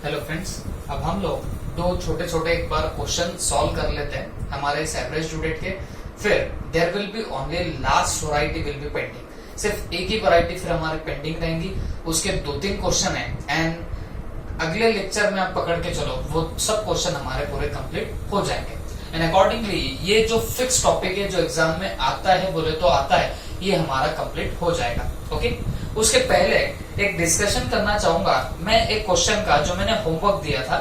Hello friends, अब हम लोग दो छोटे छोटे एक बार क्वेश्चन सॉल्व कर लेते हैं हमारे इस एवरेज ड्यू डेट के। फिर there will be only last variety will be pending. सिर्फ एक ही वैरायटी फिर हमारी पेंडिंग रहेंगी, उसके 2-3 क्वेश्चन है एंड अगले लेक्चर में आप पकड़ के चलो वो सब क्वेश्चन हमारे पूरे कंप्लीट हो जाएंगे। एंड अकॉर्डिंगली ये जो फिक्स टॉपिक है जो एग्जाम में आता है बोले तो आता है, ये हमारा कंप्लीट हो जाएगा। ओके, उसके पहले एक डिस्कशन करना चाहूंगा मैं एक क्वेश्चन का जो मैंने होमवर्क दिया था।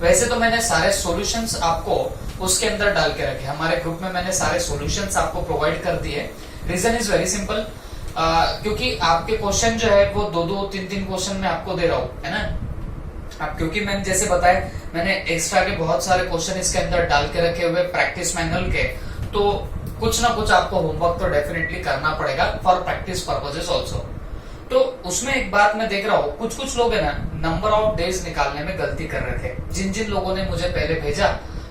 वैसे तो मैंने सारे सॉल्यूशंस आपको उसके अंदर डाल के रखे, हमारे ग्रुप में मैंने सारे सॉल्यूशंस आपको प्रोवाइड कर दिए। रीजन इज वेरी सिंपल, क्योंकि आपके क्वेश्चन जो है वो 2-3 क्वेश्चन मैं आपको दे रहा हूँ, है ना। अब क्योंकि मैंने जैसे बताया मैंने एक्स्ट्रा के बहुत सारे क्वेश्चन इसके अंदर डाल के रखे हुए प्रैक्टिस मैनुअल के, तो कुछ ना कुछ आपको होमवर्क तो डेफिनेटली करना पड़ेगा फॉर प्रैक्टिस पर्पजेस ऑल्सो। तो उसमें एक बात मैं देख रहा हूँ, कुछ लोग है ना नंबर ऑफ डेज निकालने में गलती कर रहे थे। जिन लोगों ने मुझे पहले भेजा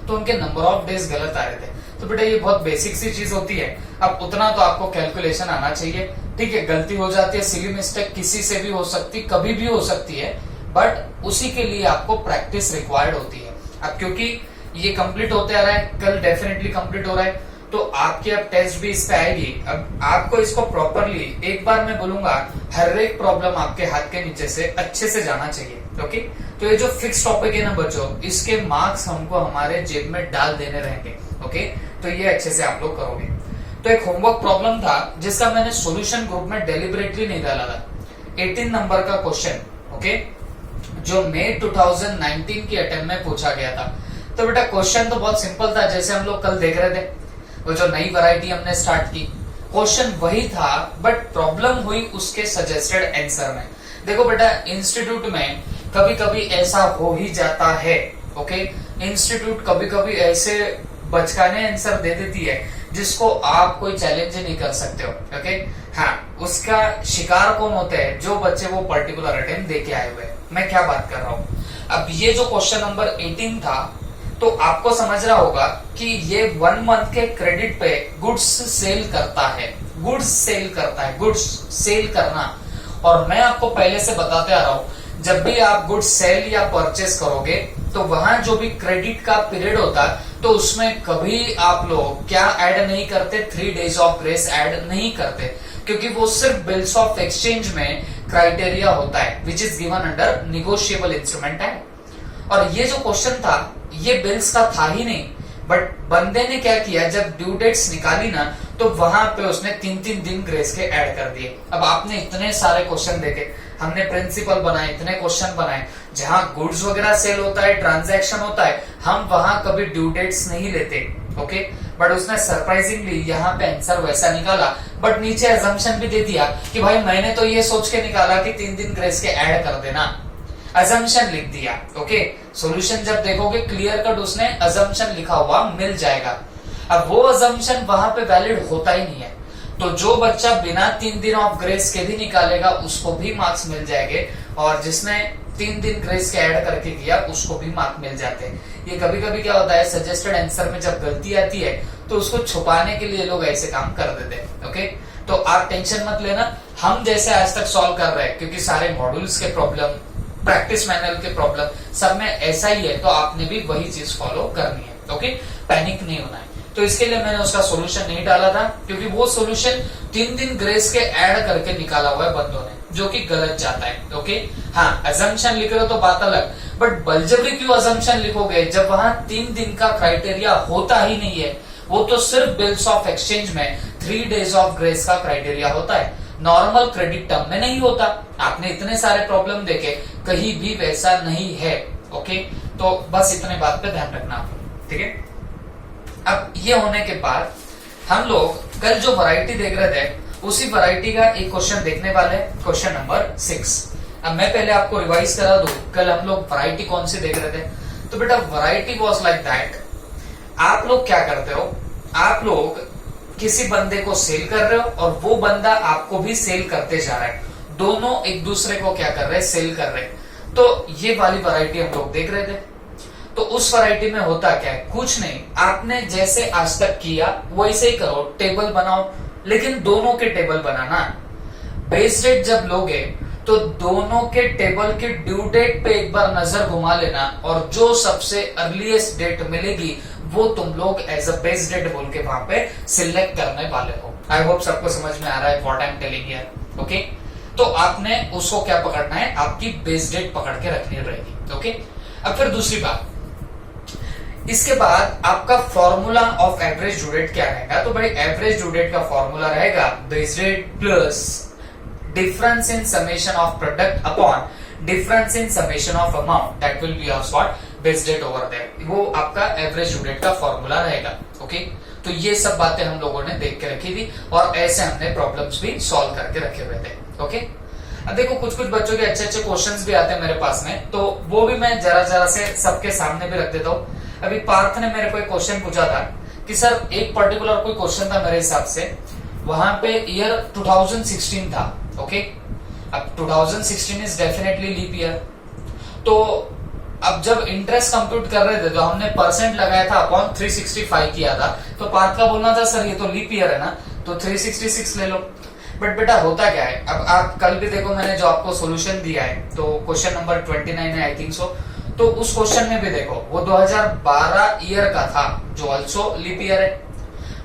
तो उनके नंबर ऑफ डेज गलत आ रहे थे। तो बेटा ये बहुत बेसिक सी चीज होती है, अब उतना तो आपको कैलकुलेशन आना चाहिए। ठीक है, गलती हो जाती है, सिली मिस्टेक किसी से भी हो सकती, कभी भी हो सकती है, बट उसी के लिए आपको प्रैक्टिस रिक्वायर्ड होती है। अब क्योंकि ये कंप्लीट होते आ रहा है, कल डेफिनेटली कंप्लीट हो रहा है, तो आपकी अब टेस्ट भी इस पे आएगी। अब आपको इसको प्रॉपरली एक बार मैं बोलूंगा हर एक प्रॉब्लम आपके हाथ के नीचे से अच्छे से जाना चाहिए। ओके, तो ये जो फिक्स टॉपिक है ना बच्चों, इसके मार्क्स हमको हमारे जेब में डाल देने रहेंगे। ओके, तो ये अच्छे से आप लोग करोगे। तो एक होमवर्क प्रॉब्लम था जिसका मैंने सॉल्यूशन ग्रुप में डेलिबरेटली नहीं डाला था। 18 नंबर का क्वेश्चन, ओके, जो मई 2019 की अटेम्प्ट में पूछा गया था। तो बेटा क्वेश्चन तो बहुत सिंपल था, जैसे हम लोग कल देख रहे थे वो जो नई वैरायटी हमने स्टार्ट की, क्वेश्चन वही था, बट प्रॉब्लम हुई उसके सजेस्टेड आंसर में। देखो बेटा इंस्टीट्यूट में कभी कभी ऐसा हो ही जाता है। ओके, इंस्टीट्यूट कभी कभी ऐसे बचकाने आंसर दे देती है जिसको आप कोई चैलेंज नहीं कर सकते हो। ओके, हाँ, उसका शिकार कौन होते हैं? जो बच्चे वो पर्टिकुलर अटेम्प्ट दे के आए हुए। मैं क्या बात कर रहा हूँ, अब ये जो क्वेश्चन नंबर 18 था, तो आपको समझ रहा होगा कि ये 1 मंथ के क्रेडिट पे गुड्स सेल करता है। गुड्स सेल करता है, गुड्स सेल करना। और मैं आपको पहले से बताते आ रहा हूं, जब भी आप गुड्स सेल या परचेस करोगे तो वहां जो भी क्रेडिट का पीरियड होता है, तो उसमें कभी आप लोग क्या ऐड नहीं करते, 3 डेज ऑफ ग्रेस ऐड नहीं करते, क्योंकि वो सिर्फ बिल्स ऑफ एक्सचेंज में क्राइटेरिया होता है which is given under negotiable instrument है। और ये जो क्वेश्चन था ये बिल्स का था ही नहीं, बट बंदे ने क्या किया, जब ड्यू डेट्स निकाली ना तो वहां पे उसने 3-3 दिन ग्रेस के ऐड कर दिए। अब आपने इतने सारे क्वेश्चन देखे, हमने प्रिंसिपल बनाए, इतने क्वेश्चन बनाए, जहां गुड्स वगैरह सेल होता है, ट्रांजैक्शन होता है, हम वहां कभी ड्यू डेट्स नहीं लेते। ओके, बट उसने सरप्राइजिंगली यहाँ पे आंसर वैसा निकाला, बट नीचे अजम्पशन भी दे दिया कि भाई मैंने तो ये सोच के निकाला कि 3 दिन ग्रेस के ऐड कर देना, अजम्पशन लिख दिया। ओके, सॉल्यूशन जब देखोगे क्लियर कट उसने अजम्पशन लिखा हुआ मिल जाएगा। अब वो अजम्पशन वहां पे वैलिड होता ही नहीं है, तो जो बच्चा बिना 3 दिन ऑफ ग्रेस के भी निकालेगा उसको भी मार्क्स मिल जाएंगे, और जिसने 3 दिन ग्रेस के ऐड करके किया उसको भी मार्क्स मिल जाते हैं। ये कभी कभी क्या होता है, सजेस्टेड आंसर में जब गलती आती है तो उसको छुपाने के लिए लोग ऐसे काम कर देते हैं। ओके, तो आप टेंशन मत लेना, हम जैसे आज तक सॉल्व कर रहे हैं, क्योंकि सारे मॉड्यूल्स के प्रॉब्लम, प्रैक्टिस मैनुअल के प्रॉब्लम सब में ऐसा ही है, तो आपने भी वही चीज फॉलो करनी है। ओके, पैनिक नहीं होना है। तो इसके लिए मैंने उसका सॉल्यूशन नहीं डाला था, क्योंकि वो सॉल्यूशन 3 दिन ग्रेस के ऐड करके निकाला हुआ है बंदों ने, जो कि गलत जाता है। ओके, हाँ, अजम्पशन लिख रहे हो तो बात अलग, बट बलजबरी क्यों अजम्पशन लिखोगे जब वहां 3 दिन का क्राइटेरिया होता ही नहीं है। वो तो सिर्फ बिल्स ऑफ एक्सचेंज में 3 डेज ऑफ ग्रेस का क्राइटेरिया होता है, नॉर्मल क्रेडिट टर्म में नहीं होता। आपने इतने सारे प्रॉब्लम देखे, कहीं भी वैसा नहीं है। ओके, तो बस इतने बात पे ध्यान रखना, ठीक है। अब ये होने के बाद हम लोग कल जो वैरायटी देख रहे थे उसी वैरायटी का एक क्वेश्चन देखने वाले, क्वेश्चन नंबर 6। अब मैं पहले आपको रिवाइज करा दूं, कल हम लोग वैरायटी कौन सी देख रहे थे। तो बेटा वैरायटी वाज लाइक दैट, आप लोग क्या करते हो, आप लोग किसी बंदे को सेल कर रहे हो और वो बंदा आपको भी सेल करते जा रहा है, दोनों एक दूसरे को क्या कर रहे हैं, सेल कर रहे हैं। तो ये वाली वैरायटी हम लोग देख रहे थे। तो उस वैरायटी में होता क्या है, कुछ नहीं, आपने जैसे आज तक किया वैसे ही करो, टेबल बनाओ, लेकिन दोनों के टेबल बनाना। बेस रेट जब लोगे तो दोनों के टेबल की ड्यू डेट पे एक बार नजर घुमा लेना और जो सबसे अर्लीस्ट डेट मिलेगी वो तुम लोग एज अ बेस्ट डेट बोल के वहां पे सिलेक्ट करने वाले हो। आई होप सबको समझ में आ रहा है what I am telling here. Okay, तो आपने उसको क्या पकड़ना है, आपकी बेस्ट डेट पकड़ के रखनी रहेगी। ओके, अब फिर दूसरी बात, इसके बाद आपका formula of average due date क्या रहेगा। तो भाई एवरेज ड्यू डेट का फॉर्मूला रहेगा base date plus difference in summation of product upon difference in summation of amount, that will be of what base date over there. वो आपका average due date का formula रहेगा। Okay, तो ये सब बातें हम लोगों ने देख के रखी थी और ऐसे हमने प्रॉब्लम्स भी सॉल्व करके रखे हुए थे। ओके, अब देखो कुछ कुछ बच्चों के अच्छे अच्छे क्वेश्चंस भी आते हैं मेरे पास में, तो वो भी मैं जरा जरा से सबके सामने भी रख देता हूँ। अभी पार्थ ने मेरे को एक क्वेश्चन पूछा था कि सर एक पर्टिकुलर कोई क्वेश्चन था मेरे हिसाब से, वहां पे ईयर 2016 था। ओके, अब 2016 इज डेफिनेटली लीप ईयर, तो अब जब इंटरेस्ट कंप्यूट कर रहे थे तो हमने परसेंट लगाया था अपॉन 365 किया था। तो पार्थ का बोलना था सर ये तो लीप ईयर है ना, तो 366 ले लो। बट बेटा होता क्या है, अब आप कल भी देखो मैंने जो आपको सॉल्यूशन दिया है, तो क्वेश्चन नंबर 29 है आई थिंक सो, तो उस क्वेश्चन में भी देखो वो 2012 ईयर का था जो ऑल्सो लीप ईयर है।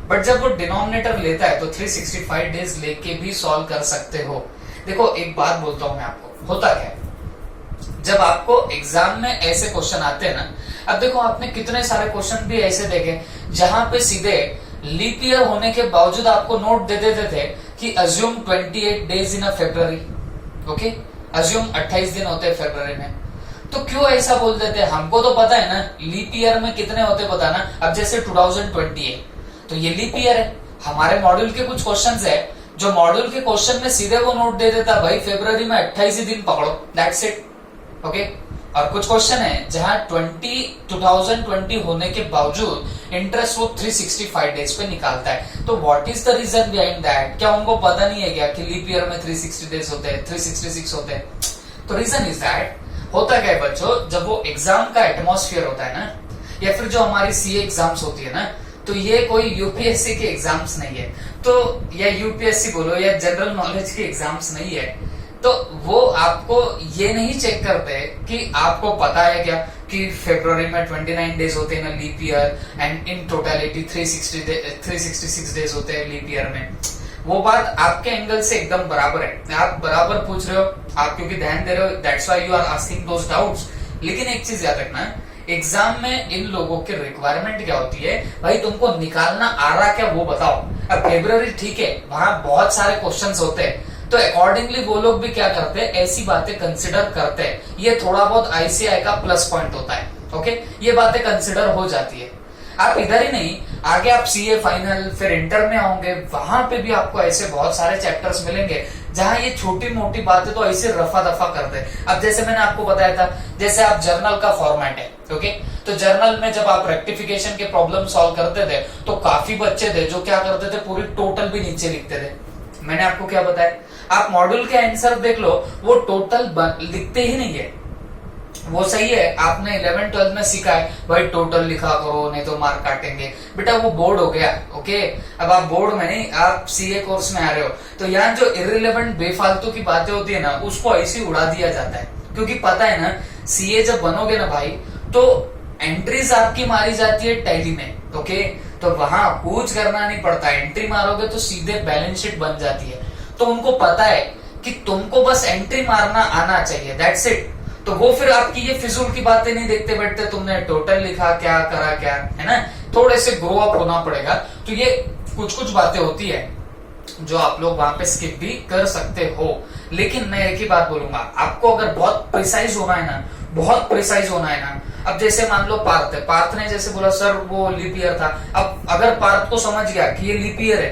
बट जब वो डिनोमिनेटर लेता है तो 365 डेज लेके भी सॉल्व कर सकते हो। देखो एक बात बोलता हूं मैं आपको, होता क्या है जब आपको एग्जाम में ऐसे क्वेश्चन आते हैं ना, अब देखो आपने कितने सारे क्वेश्चन भी ऐसे देखे जहां पे सीधे लीप ईयर होने के बावजूद आपको नोट दे देते थे कि assume 28 days in a February. Okay, assume 28 दिन होते हैं फेब्रुअरी में, तो क्यों ऐसा बोल देते हैं? हमको तो पता है ना लीप ईयर में कितने होते पता ना। अब जैसे 2020 है तो ये लीप ईयर है। हमारे मॉड्यूल के कुछ क्वेश्चंस है जो मॉड्यूल के क्वेश्चन में सीधे वो नोट दे देता भाई फेब्रुअरी में 28 ही दिन पकड़ो, दैट्स इट। ओके, और कुछ क्वेश्चन है जहां 2020 होने के बावजूद इंटरेस्ट वो 365 डेज पे निकालता है। तो what is the reason behind that? क्या उनको पता नहीं है क्या कि लीप ईयर में 360 डेज होते हैं, 366 होते हैं? तो रीजन इज दैट, होता क्या है बच्चों, जब वो एग्जाम का एटमॉस्फेयर होता है ना, या फिर जो हमारी सीए एग्जाम्स होती है ना, तो ये कोई यूपीएससी के एग्जाम्स नहीं है, तो या यूपीएससी बोलो या जनरल नॉलेज के एग्जाम्स नहीं है, तो वो आपको ये नहीं चेक करते कि आपको पता है क्या कि फरवरी में 29 डेज होते हैं ना leap year, and in totality 366 days होते हैं लीप ईयर में। वो बात आपके एंगल से एकदम बराबर है, आप बराबर पूछ रहे हो, आप क्योंकि ध्यान दे रहे हो, that's why you are asking those doubts. लेकिन एक चीज याद रखना, एग्जाम में इन लोगों की रिक्वायरमेंट क्या होती है, भाई तुमको निकालना आ रहा क्या वो बताओ। अब फेब्रुअरी ठीक है, वहां बहुत सारे क्वेश्चंस होते हैं, तो अकॉर्डिंगली वो लोग भी क्या करते हैं, ऐसी बातें कंसिडर करते हैं। ये थोड़ा बहुत आईसीआई का प्लस पॉइंट होता है। ओके, ये बातें कंसिडर हो जाती है। आप इधर ही नहीं, आगे आप सीए फाइनल फिर इंटर में होंगे, वहां पे भी आपको ऐसे बहुत सारे चैप्टर्स मिलेंगे जहां ये छोटी मोटी बातें तो ऐसे रफा दफा करते हैं। अब जैसे मैंने आपको बताया था, जैसे आप जर्नल का फॉर्मेट है, ओके, तो जर्नल में जब आप रेक्टिफिकेशन के प्रॉब्लम सॉल्व करते थे तो काफी बच्चे थे जो क्या करते थे, पूरी टोटल भी नीचे लिखते थे। मैंने आपको क्या बताया, आप मॉड्यूल के आंसर देख लो, वो टोटल लिखते ही नहीं है। वो सही है, आपने 11th-12th में सीखा है भाई टोटल लिखा करो नहीं तो मार्क काटेंगे, बेटा वो बोर्ड हो गया। ओके, अब आप बोर्ड में नहीं, आप सीए कोर्स में आ रहे हो, तो यहाँ जो इररिलेवेंट बेफालतू की बातें होती है ना, उसको ऐसे ही उड़ा दिया जाता है, क्योंकि पता है ना सीए जब बनोगे ना भाई, तो एंट्रीज आपकी मारी जाती है टैली में। ओके, तो वहां कुछ करना नहीं पड़ता, एंट्री मारोगे तो सीधे बैलेंस शीट बन जाती है। तो उनको पता है कि तुमको बस एंट्री मारना आना चाहिए, दैट्स इट। तो वो फिर आपकी ये फिजूल की बातें नहीं देखते बैठते, तुमने टोटल लिखा क्या करा क्या, है ना। थोड़े से ग्रो अप होना पड़ेगा। तो ये कुछ कुछ बातें होती है जो आप लोग वहां पे स्किप भी कर सकते हो। लेकिन मैं एक ही बात बोलूंगा, आपको अगर बहुत प्रिसाइज होना है ना, बहुत प्रिसाइज होना है ना, अब जैसे मान लो पार्थ है, पार्थ ने जैसे बोला सर वो लीप ईयर था, अब अगर पार्थ को समझ गया कि ये लीप ईयर है,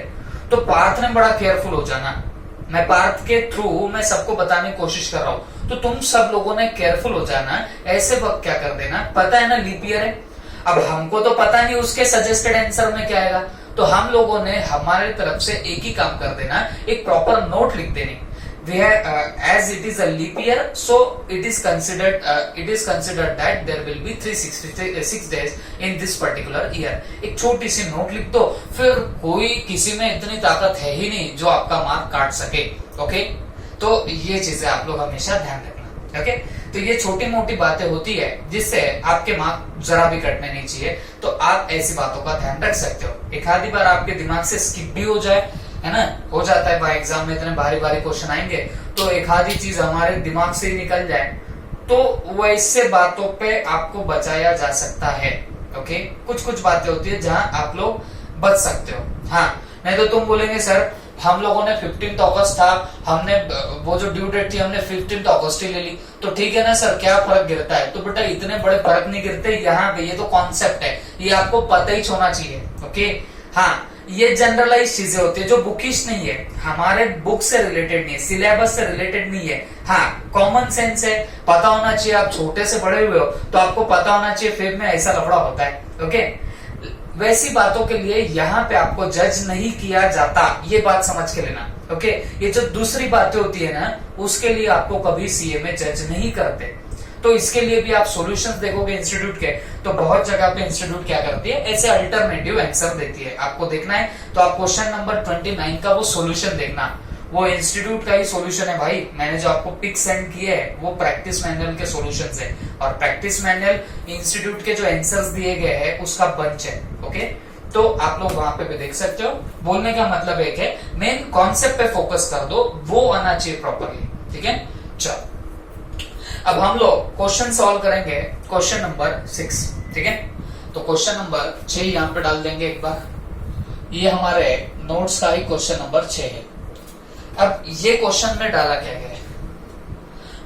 तो पार्थ ने बड़ा केयरफुल हो जाना। मैं पार्थ के थ्रू मैं सबको बताने की कोशिश कर रहा हूं, तो तुम सब लोगों ने केयरफुल हो जाना। ऐसे वक्त क्या कर देना, पता है ना लीप ईयर है, अब हमको तो पता नहीं उसके सजेस्टेड आंसर में क्या आएगा, तो हम लोगों ने हमारे तरफ से एक ही काम कर देना, एक प्रॉपर नोट लिख देनी। As it is a leap year, so it is considered that there will be 366 days in this particular year. एक छोटी सी नोट लिख दो, फिर कोई किसी में इतनी ताकत है ही नहीं जो आपका मार्क काट सके। ओके, तो ये चीजें आप लोग हमेशा ध्यान रखना। ओके, तो ये छोटी मोटी बातें होती है जिससे आपके मार्क्स जरा भी कटने नहीं चाहिए, तो आप ऐसी बातों का ध्यान रख सकते हो। एक आधी बार आपके दिमाग से स्किप भी हो जाए, है ना, हो जाता है भाई, एग्जाम में इतने भारी भारी क्वेश्चन आएंगे तो एक आधी चीज हमारे दिमाग से ही निकल जाए, तो वैसे बातों पे आपको बचाया जा सकता है। ओके, कुछ कुछ बातें होती है जहां आप लोग बच सकते हो। हाँ, नहीं तो तुम बोलेंगे सर हम लोगों ने 15 अगस्त था, हमने वो जो ड्यू डेट थी हमने 15 अगस्त ही ले ली, तो ठीक है ना सर, क्या फर्क गिरता है? तो बेटा इतने बड़े फर्क नहीं गिरते यहाँ पे, ये तो कॉन्सेप्ट है, ये आपको पता ही होना चाहिए। ओके, हाँ, ये जनरलाइज चीजें होती है जो बुकिश नहीं है, हमारे बुक से रिलेटेड नहीं है, सिलेबस से रिलेटेड नहीं है। हाँ, कॉमन सेंस है, पता होना चाहिए। आप छोटे से बड़े हुए हो तो आपको पता होना चाहिए फेब में ऐसा लफड़ा होता है। ओके, वैसी बातों के लिए यहाँ पे आपको जज नहीं किया जाता, ये बात समझ के लेना। ओके, ये जो दूसरी बातें होती है ना, उसके लिए आपको कभी सीए में जज नहीं करते। तो इसके लिए भी आप सॉल्यूशंस देखोगे इंस्टीट्यूट के, तो बहुत जगह पे इंस्टीट्यूट क्या करती है, ऐसे अल्टरनेटिव आंसर देती है। आपको देखना है तो आप क्वेश्चन नंबर 29 का वो सॉल्यूशन देखना, वो इंस्टीट्यूट का ही सॉल्यूशन है भाई। मैंने जो आपको पिक सेंड किए है वो प्रैक्टिस मैनुअल के सॉल्यूशंस है, और प्रैक्टिस मैनुअल इंस्टीट्यूट के जो आंसर्स दिए गए हैं उसका बंच है। ओके, तो आप लोग वहां पे भी देख सकते हो। बोलने का मतलब एक है, मेन कॉन्सेप्ट पे फोकस कर दो, वो आना चाहिए प्रॉपरली। ठीक है, चलो अब हम लोग क्वेश्चन सॉल्व करेंगे, क्वेश्चन नंबर 6। ठीक है, तो क्वेश्चन नंबर 6 यहाँ पे डाल देंगे एक बार, ये हमारे नोट्स का ही क्वेश्चन नंबर 6 है। अब ये क्वेश्चन में डाला क्या गया है,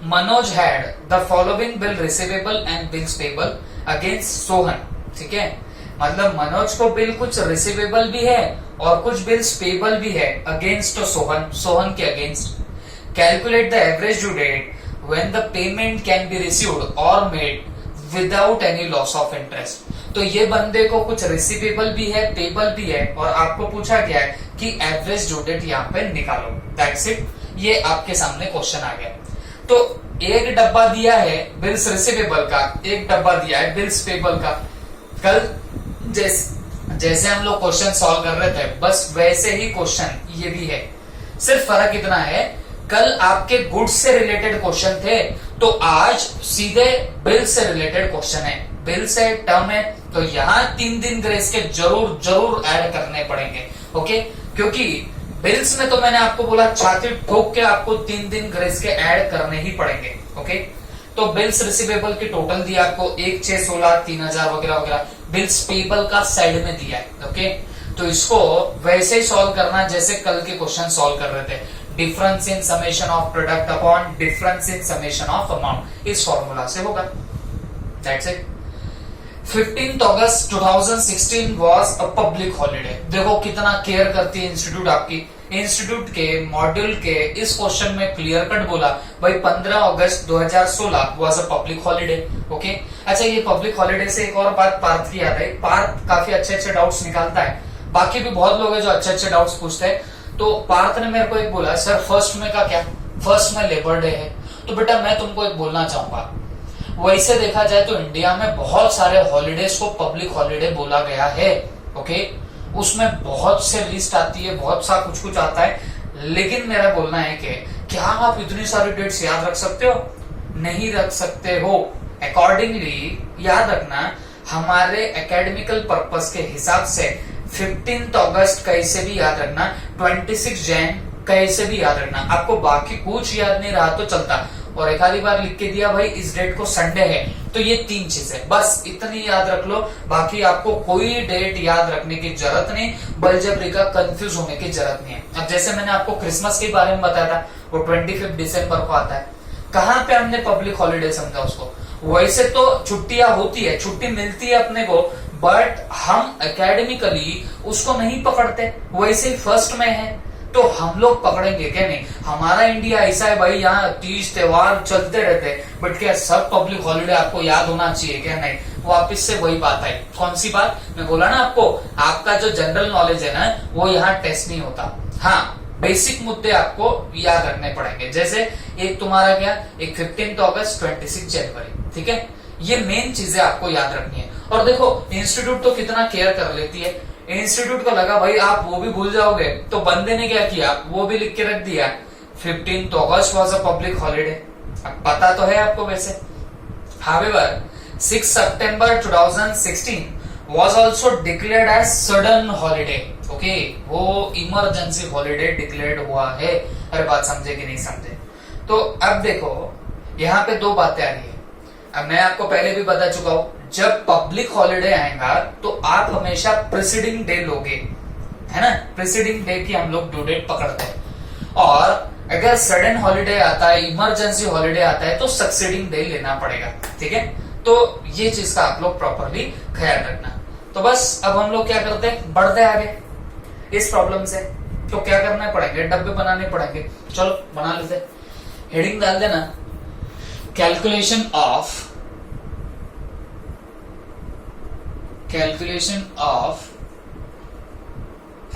Manoj had the following bill receivable and bills payable against Sohan. ठीक है, मतलब मनोज को बिल कुछ रिसीवेबल भी है और कुछ बिल्स पेबल भी है अगेंस्ट सोहन, सोहन के against. Calculate the average due date when the payment can be received or made without any loss of interest. तो ये बंदे को कुछ रिसीवेबल भी है, पेबल भी है, और आपको पूछा गया है कि एवरेज ड्यू डेट यहाँ पे निकालो। दैट्स इट, ये आपके सामने क्वेश्चन आ गया। तो एक डब्बा दिया है बिल्स रिसीवेबल का, एक डब्बा दिया है बिल्स पेबल का। कल जैसे हम लोग क्वेश्चन सॉल्व कर रहे थे, बस वैसे ही क्वेश्चन ये भी है। सिर्फ फर्क इतना है, कल आपके गुड्स से रिलेटेड क्वेश्चन थे, तो आज सीधे बिल से रिलेटेड क्वेश्चन है। बिल से टर्म है तो यहाँ 3 दिन ग्रेस के जरूर जरूर ऐड करने पड़ेंगे। ओके, क्योंकि बिल्स में तो मैंने आपको बोला छाती ठोक के आपको 3 दिन ग्रेस के ऐड करने ही पड़ेंगे। ओके, तो बिल्स रिसीवेबल की टोटल दिया आपको 1, 6, 16, 3000 वगैरह वगैरह। बिल्स पेबल का साइड में दिया है। ओके, तो इसको वैसे ही सॉल्व करना जैसे कल के क्वेश्चन सॉल्व कर रहे थे, difference in summation of product upon difference in summation of amount, इस फॉर्मूला से होगा। That's it. 15 August 2016 was a public holiday. देखो कितना केयर करती है इंस्टीट्यूट आपकी। इंस्टीट्यूट के मॉड्यूल के इस क्वेश्चन में क्लियर कट बोला भाई 15 अगस्त 2016 was a public holiday. Okay, अच्छा ये पब्लिक हॉलिडे से एक और बात पार्थ की याद है। पार्थ काफी अच्छे अच्छे डाउट्स निकालता है, बाकी भी बहुत लोग हैं जो अच्छे अच्छे डाउट्स पूछते हैं। तो पार्थ ने मेरे को एक बोला, सर फर्स्ट में का क्या, फर्स्ट में लेबर डे है। तो बेटा मैं तुमको एक बोलना चाहूंगा, वैसे देखा जाए तो इंडिया में बहुत सारे हॉलिडेज को पब्लिक हॉलिडे बोला गया है। ओके, उसमें बहुत से लिस्ट आती है, बहुत सा कुछ कुछ आता है, लेकिन मेरा बोलना है कि क्या आप इतनी सारी डेट्स याद रख सकते हो? नहीं रख सकते हो। अकॉर्डिंगली याद रखना, हमारे एकेडमिकल पर्पस के हिसाब से 15 अगस्त कैसे भी याद रखना, 26 जैन कैसे भी याद रखना। आपको बाकी कुछ याद नहीं रहा तो चलता, और एक आधी बार लिख के दिया भाई इस डेट को संडे है, तो ये 3 चीजें बस इतनी याद रख लो। बाकी आपको कोई डेट याद रखने की जरूरत नहीं, बलजबरी का कंफ्यूज होने की जरूरत नहीं है। अब जैसे मैंने आपको क्रिसमस के बारे में बताया था, वो 25 दिसंबर को आता है। कहाँ पे हमने पब्लिक हॉलिडे समझा उसको? वैसे तो छुट्टियां होती है, छुट्टी मिलती है अपने को, बट हम एकेडमिकली उसको नहीं पकड़ते। वैसे ही फर्स्ट में है तो हम लोग पकड़ेंगे क्या? नहीं। हमारा इंडिया ऐसा है भाई, यहाँ 30 त्योहार चलते रहते, बट क्या सब पब्लिक हॉलिडे आपको याद होना चाहिए क्या? नहीं। वापिस से वही बात है। कौन सी बात? मैं बोला ना आपको, आपका जो जनरल नॉलेज है ना, वो यहाँ टेस्ट नहीं होता। हाँ, बेसिक मुद्दे आपको याद रखने पड़ेंगे। जैसे एक तुम्हारा क्या, एक 15 अगस्त, 26 जनवरी। ठीक है, ये मेन चीजें आपको याद रखनी है। और देखो इंस्टीट्यूट तो कितना केयर कर लेती है। इंस्टीट्यूट को लगा भाई आप वो भी भूल जाओगे, तो बंदे ने क्या किया, वो भी लिख के रख दिया 15th August was a public holiday. अब पता तो है आपको वैसे. However, 6 September 2016 was also declared as sudden holiday. Okay, वो इमरजेंसी हॉलीडे डिक्लेयर्ड हुआ है. अरे बात समझे कि नहीं समझे? तो अब देखो यहाँ पे दो बातें आ रही है. अब मैं आपको पहले भी बता चुका हूं, जब पब्लिक हॉलीडे आएगा तो आप हमेशा प्रीसीडिंग डे लोगे, है ना. प्रीसीडिंग डे की हम लोग ड्यू डेट पकड़ते हैं. और अगर सडन हॉलीडे आता है, इमरजेंसी हॉलीडे आता है, तो सक्सीडिंग डे लेना पड़ेगा. ठीक है, तो ये चीज का आप लोग प्रॉपरली ख्याल रखना. तो बस अब हम लोग क्या करते हैं, बढ़ते आगे इस प्रॉब्लम से. तो क्या करना पड़ेंगे, डब्बे बनाने पड़ेंगे. चलो बना लेते. हेडिंग डाल देना, calculation of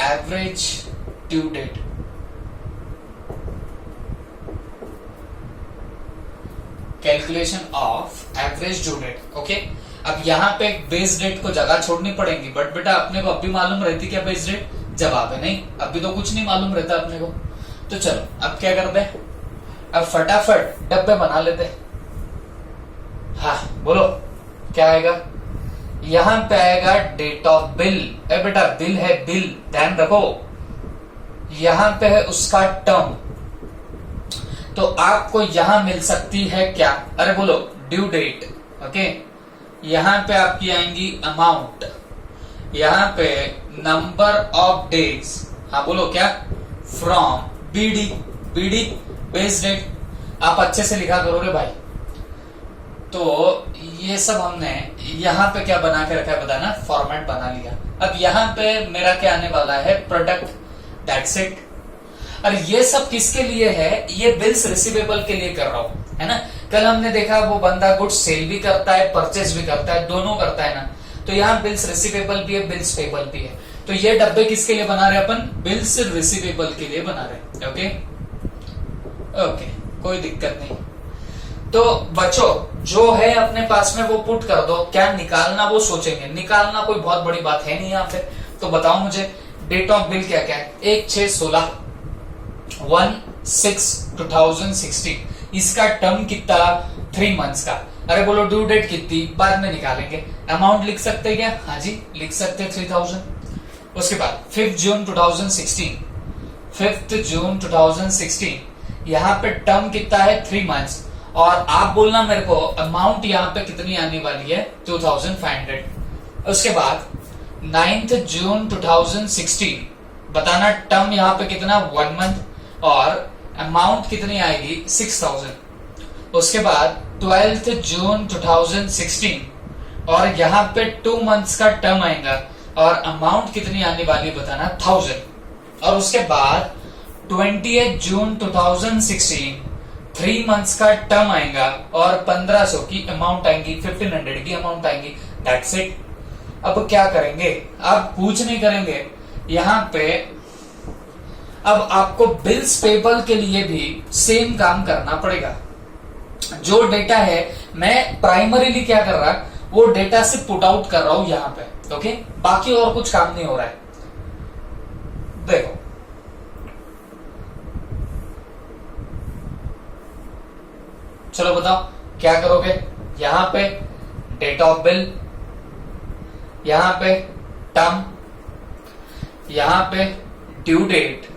average due date. Calculation of average due date. Okay, अब यहाँ पे बेस डेट को जगह छोड़नी पड़ेगी. बट बेटा अपने को अभी मालूम रहती क्या बेस डेट? जवाब है नहीं, अभी तो कुछ नहीं मालूम रहता अपने को. तो चलो अब क्या करते हैं, अब फटाफट डब्बे बना लेते. हाँ बोलो क्या आएगा. यहां पे आएगा डेट ऑफ बिल. ए बेटा बिल है, बिल ध्यान रखो. यहां पे है उसका टर्म. तो आपको यहां मिल सकती है क्या, अरे बोलो ड्यू डेट. ओके, यहां पे आपकी आएंगी अमाउंट, यहां पे नंबर ऑफ डेज. हाँ बोलो क्या, फ्रॉम बीडी बेस डेट. आप अच्छे से लिखा करोगे भाई. तो ये सब हमने यहाँ पे क्या बना के रखा है बताना, फॉर्मेट बना लिया. अब यहाँ पे मेरा क्या आने वाला है, प्रोडक्ट. That's it. और ये सब किसके लिए है, ये बिल्स रिसीवेबल के लिए कर रहा हूं, है ना. कल हमने देखा वो बंदा गुड्स सेल भी करता है, परचेज भी करता है, दोनों करता है ना. तो यहाँ बिल्स रिसीवेबल भी है, बिल्स पेबल भी है. तो ये डब्बे किसके लिए बना रहे अपन, बिल्स रिसीवेबल के लिए बना रहे. ओके ओके, कोई दिक्कत नहीं. तो बच्चों जो है अपने पास में वो पुट कर दो. क्या निकालना वो सोचेंगे, निकालना कोई बहुत बड़ी बात है नहीं यहाँ पे. तो बताओ मुझे डेट ऑफ बिल क्या क्या है. 1/6/16, 1/6/2016. इसका टर्म कितना, 3 मंथ्स का. अरे बोलो ड्यू डेट कितनी, बाद में निकालेंगे. अमाउंट लिख सकते हैं क्या, हाँ जी लिख सकते हैं 3000. उसके बाद 5 जून 2016, 5 जून 2016. यहाँ पे टर्म कितना है, 3 मंथ्स. और आप बोलना मेरे को अमाउंट यहाँ पे कितनी आने वाली है, 2500. उसके बाद 9 जून 2016 बताना टर्म यहाँ पे कितना, 1 मंथ. और अमाउंट कितनी आएगी, 6000. उसके बाद 12 जून 2016 और यहाँ पे 2 मंथ्स का टर्म आएगा और अमाउंट कितनी आने वाली बताना, 1000. और उसके बाद 20 जून 2016 3 मंथ्स का टर्म आएगा और 1500 की अमाउंट आएगी, 1500 की अमाउंट आएगी. That's it. अब क्या करेंगे, अब कुछ नहीं करेंगे. यहाँ पे अब आपको बिल्स पेबल के लिए भी सेम काम करना पड़ेगा. जो डेटा है मैं प्राइमरीली क्या कर रहा, वो डेटा से पुट आउट कर रहा हूं यहाँ पे. ओके, बाकी और कुछ काम नहीं हो रहा है. देखो चलो बताओ क्या करोगे. यहां पे डेट ऑफ बिल, यहां पे टर्म, यहां पे ड्यू डेट,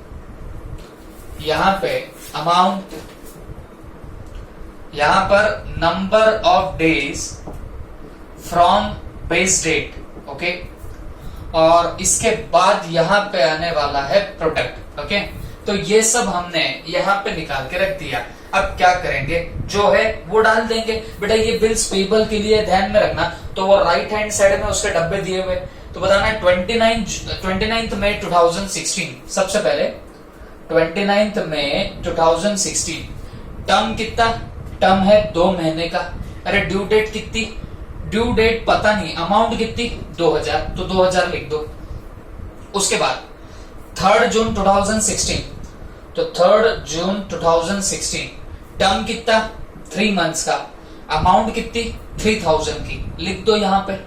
यहां पे अमाउंट, यहां पर number of days from base date. Okay, और इसके बाद यहां पे आने वाला है प्रोडक्ट. ओके, तो ये सब हमने यहां पे निकाल के रख दिया. अब क्या करेंगे, जो है वो डाल देंगे. बेटा ये बिल्स पेबल के लिए ध्यान में रखना, तो वो राइट हैंड साइड में उसके डब्बे दिए हुए. तो बताना 29 मई 2016. सबसे पहले 29 मई 2016. टर्म कितना, टर्म है 2 महीने का. अरे ड्यू डेट कितनी, ड्यू डेट पता नहीं. अमाउंट कितनी, 2000, तो 2000 लिख दो. उसके बाद 3 जून 2016, तो 3 जून 2016. टर्म कितना, 3 मंथ्स का. अमाउंट कितनी, 3000 की, लिख दो यहां पे.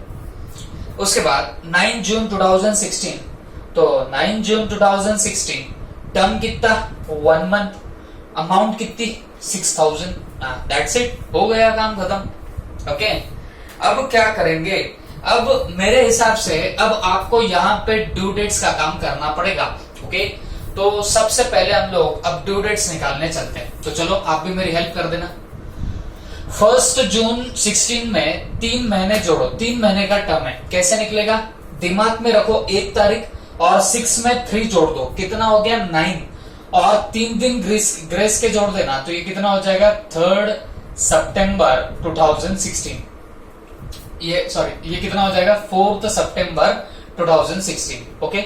उसके बाद 9 जून 2016, तो 9 जून 2016. टर्म कितना, 1 मंथ. अमाउंट कितनी 6000, दैट्स इट, हो गया काम खत्म। ओके, अब क्या करेंगे, अब मेरे हिसाब से अब आपको यहाँ पे ड्यू डेट्स का काम करना पड़ेगा। ओके, तो सबसे पहले हम लोग अब ड्यू डेट्स निकालने चलते हैं, तो चलो आप भी मेरी हेल्प कर देना। 1 जून 16 में 3 महीने जोड़ो, 3 महीने का टर्म है, कैसे निकलेगा, दिमाग में रखो 1 तारीख और 6 में 3 जोड़ दो, कितना हो गया 9, और 3 दिन ग्रेस के जोड़ देना, तो ये कितना हो जाएगा 3 सितंबर 2016, ये कितना हो जाएगा 4 सितंबर 2016। ओके,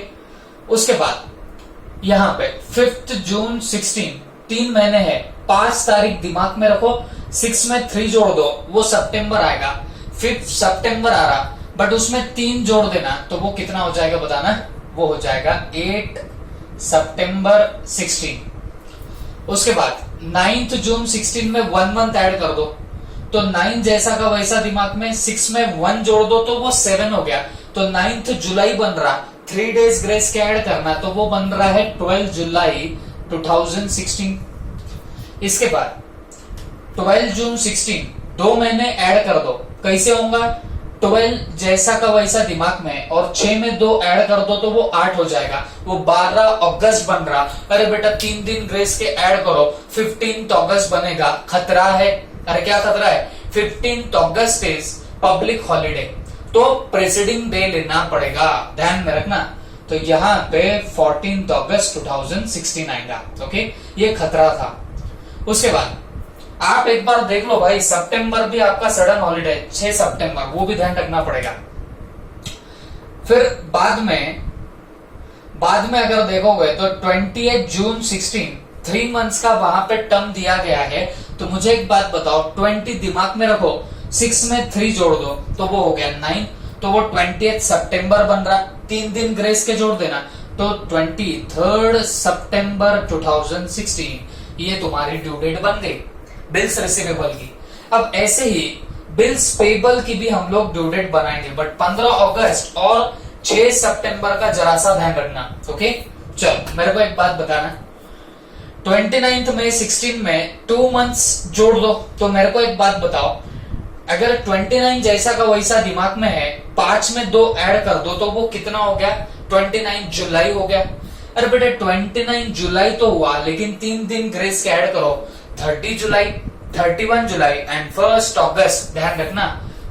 उसके बाद यहां पे 5 जून 16, 3 महीने है, 5 तारीख दिमाग में रखो, 6 में 3 जोड़ दो, वो सितंबर आएगा, 5 सितंबर आ रहा, बट उसमें 3 जोड़ देना, तो वो कितना हो जाएगा बताना, वो हो जाएगा 8 सितंबर 16। उसके बाद 9 जून 16 में 1 मंथ ऐड कर दो, तो 9 जैसा का वैसा दिमाग में, 6 में 1 जोड़ दो तो वो 7 हो गया, तो 9 जुलाई बन रहा, 3 डेज ग्रेस के ऐड करना, तो वो बन रहा है 12 जुलाई 2016। इसके बाद 12 जून 16, 2 महीने ऐड कर दो, कैसे होगा, 12 जैसा का वैसा दिमाग में और 6 में 2 ऐड कर दो तो वो 8 हो जाएगा, वो 12 अगस्त बन रहा। अरे बेटा 3 दिन ग्रेस के ऐड करो, 15 अगस्त बनेगा, खतरा है, अरे क्या खतरा है, 15 अगस्त इज पब्लिक हॉलीडे, तो प्रेसिडिंग डे लेना पड़ेगा, ध्यान में रखना। तो यहाँ पे 14 अगस्त 2016 आएगा। ओके, ये खतरा था। उसके बाद आप एक बार देख लो भाई, सितंबर भी आपका सडन हॉलीडे 6 सितंबर, वो भी ध्यान रखना पड़ेगा। फिर बाद में अगर देखोगे तो 28 जून 16, 3 मंथ्स का वहां पे टर्म दिया गया है, तो मुझे एक बात बताओ, 20 दिमाग में रखो, 6 में 3 जोड़ दो तो वो हो गया 9, तो वो 28 सितंबर बन रहा, 3 दिन ग्रेस के जोड़ देना, तो 23 सितंबर 2016 ये तुम्हारी ड्यू डेट बन गई बिल्स रिसीवेबल की। अब ऐसे ही बिल्स पेबल की भी हम लोग ड्यू डेट बनाएंगे, बट 15 अगस्त और 6 सितंबर का जरा सा ध्यान रखना। ओके, चल मेरे को एक बात बताना, 29 में 16 में 2 मंथ्स जोड़ दो, तो मेरे को एक बात बताओ, अगर 29 जैसा का वैसा दिमाग में है, 5 में 2 ऐड कर दो तो वो कितना हो गया, 29 जुलाई हो गया। अरे बेटे 29 जुलाई तो हुआ, लेकिन 3 दिन ग्रेस के ऐड करो, 30 जुलाई, 31 जुलाई एंड 1 अगस्त, ध्यान रखना।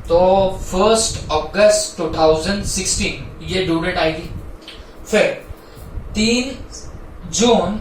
तो 1 अगस्त 2016 ये ड्यू डेट आएगी। फिर 3 जून,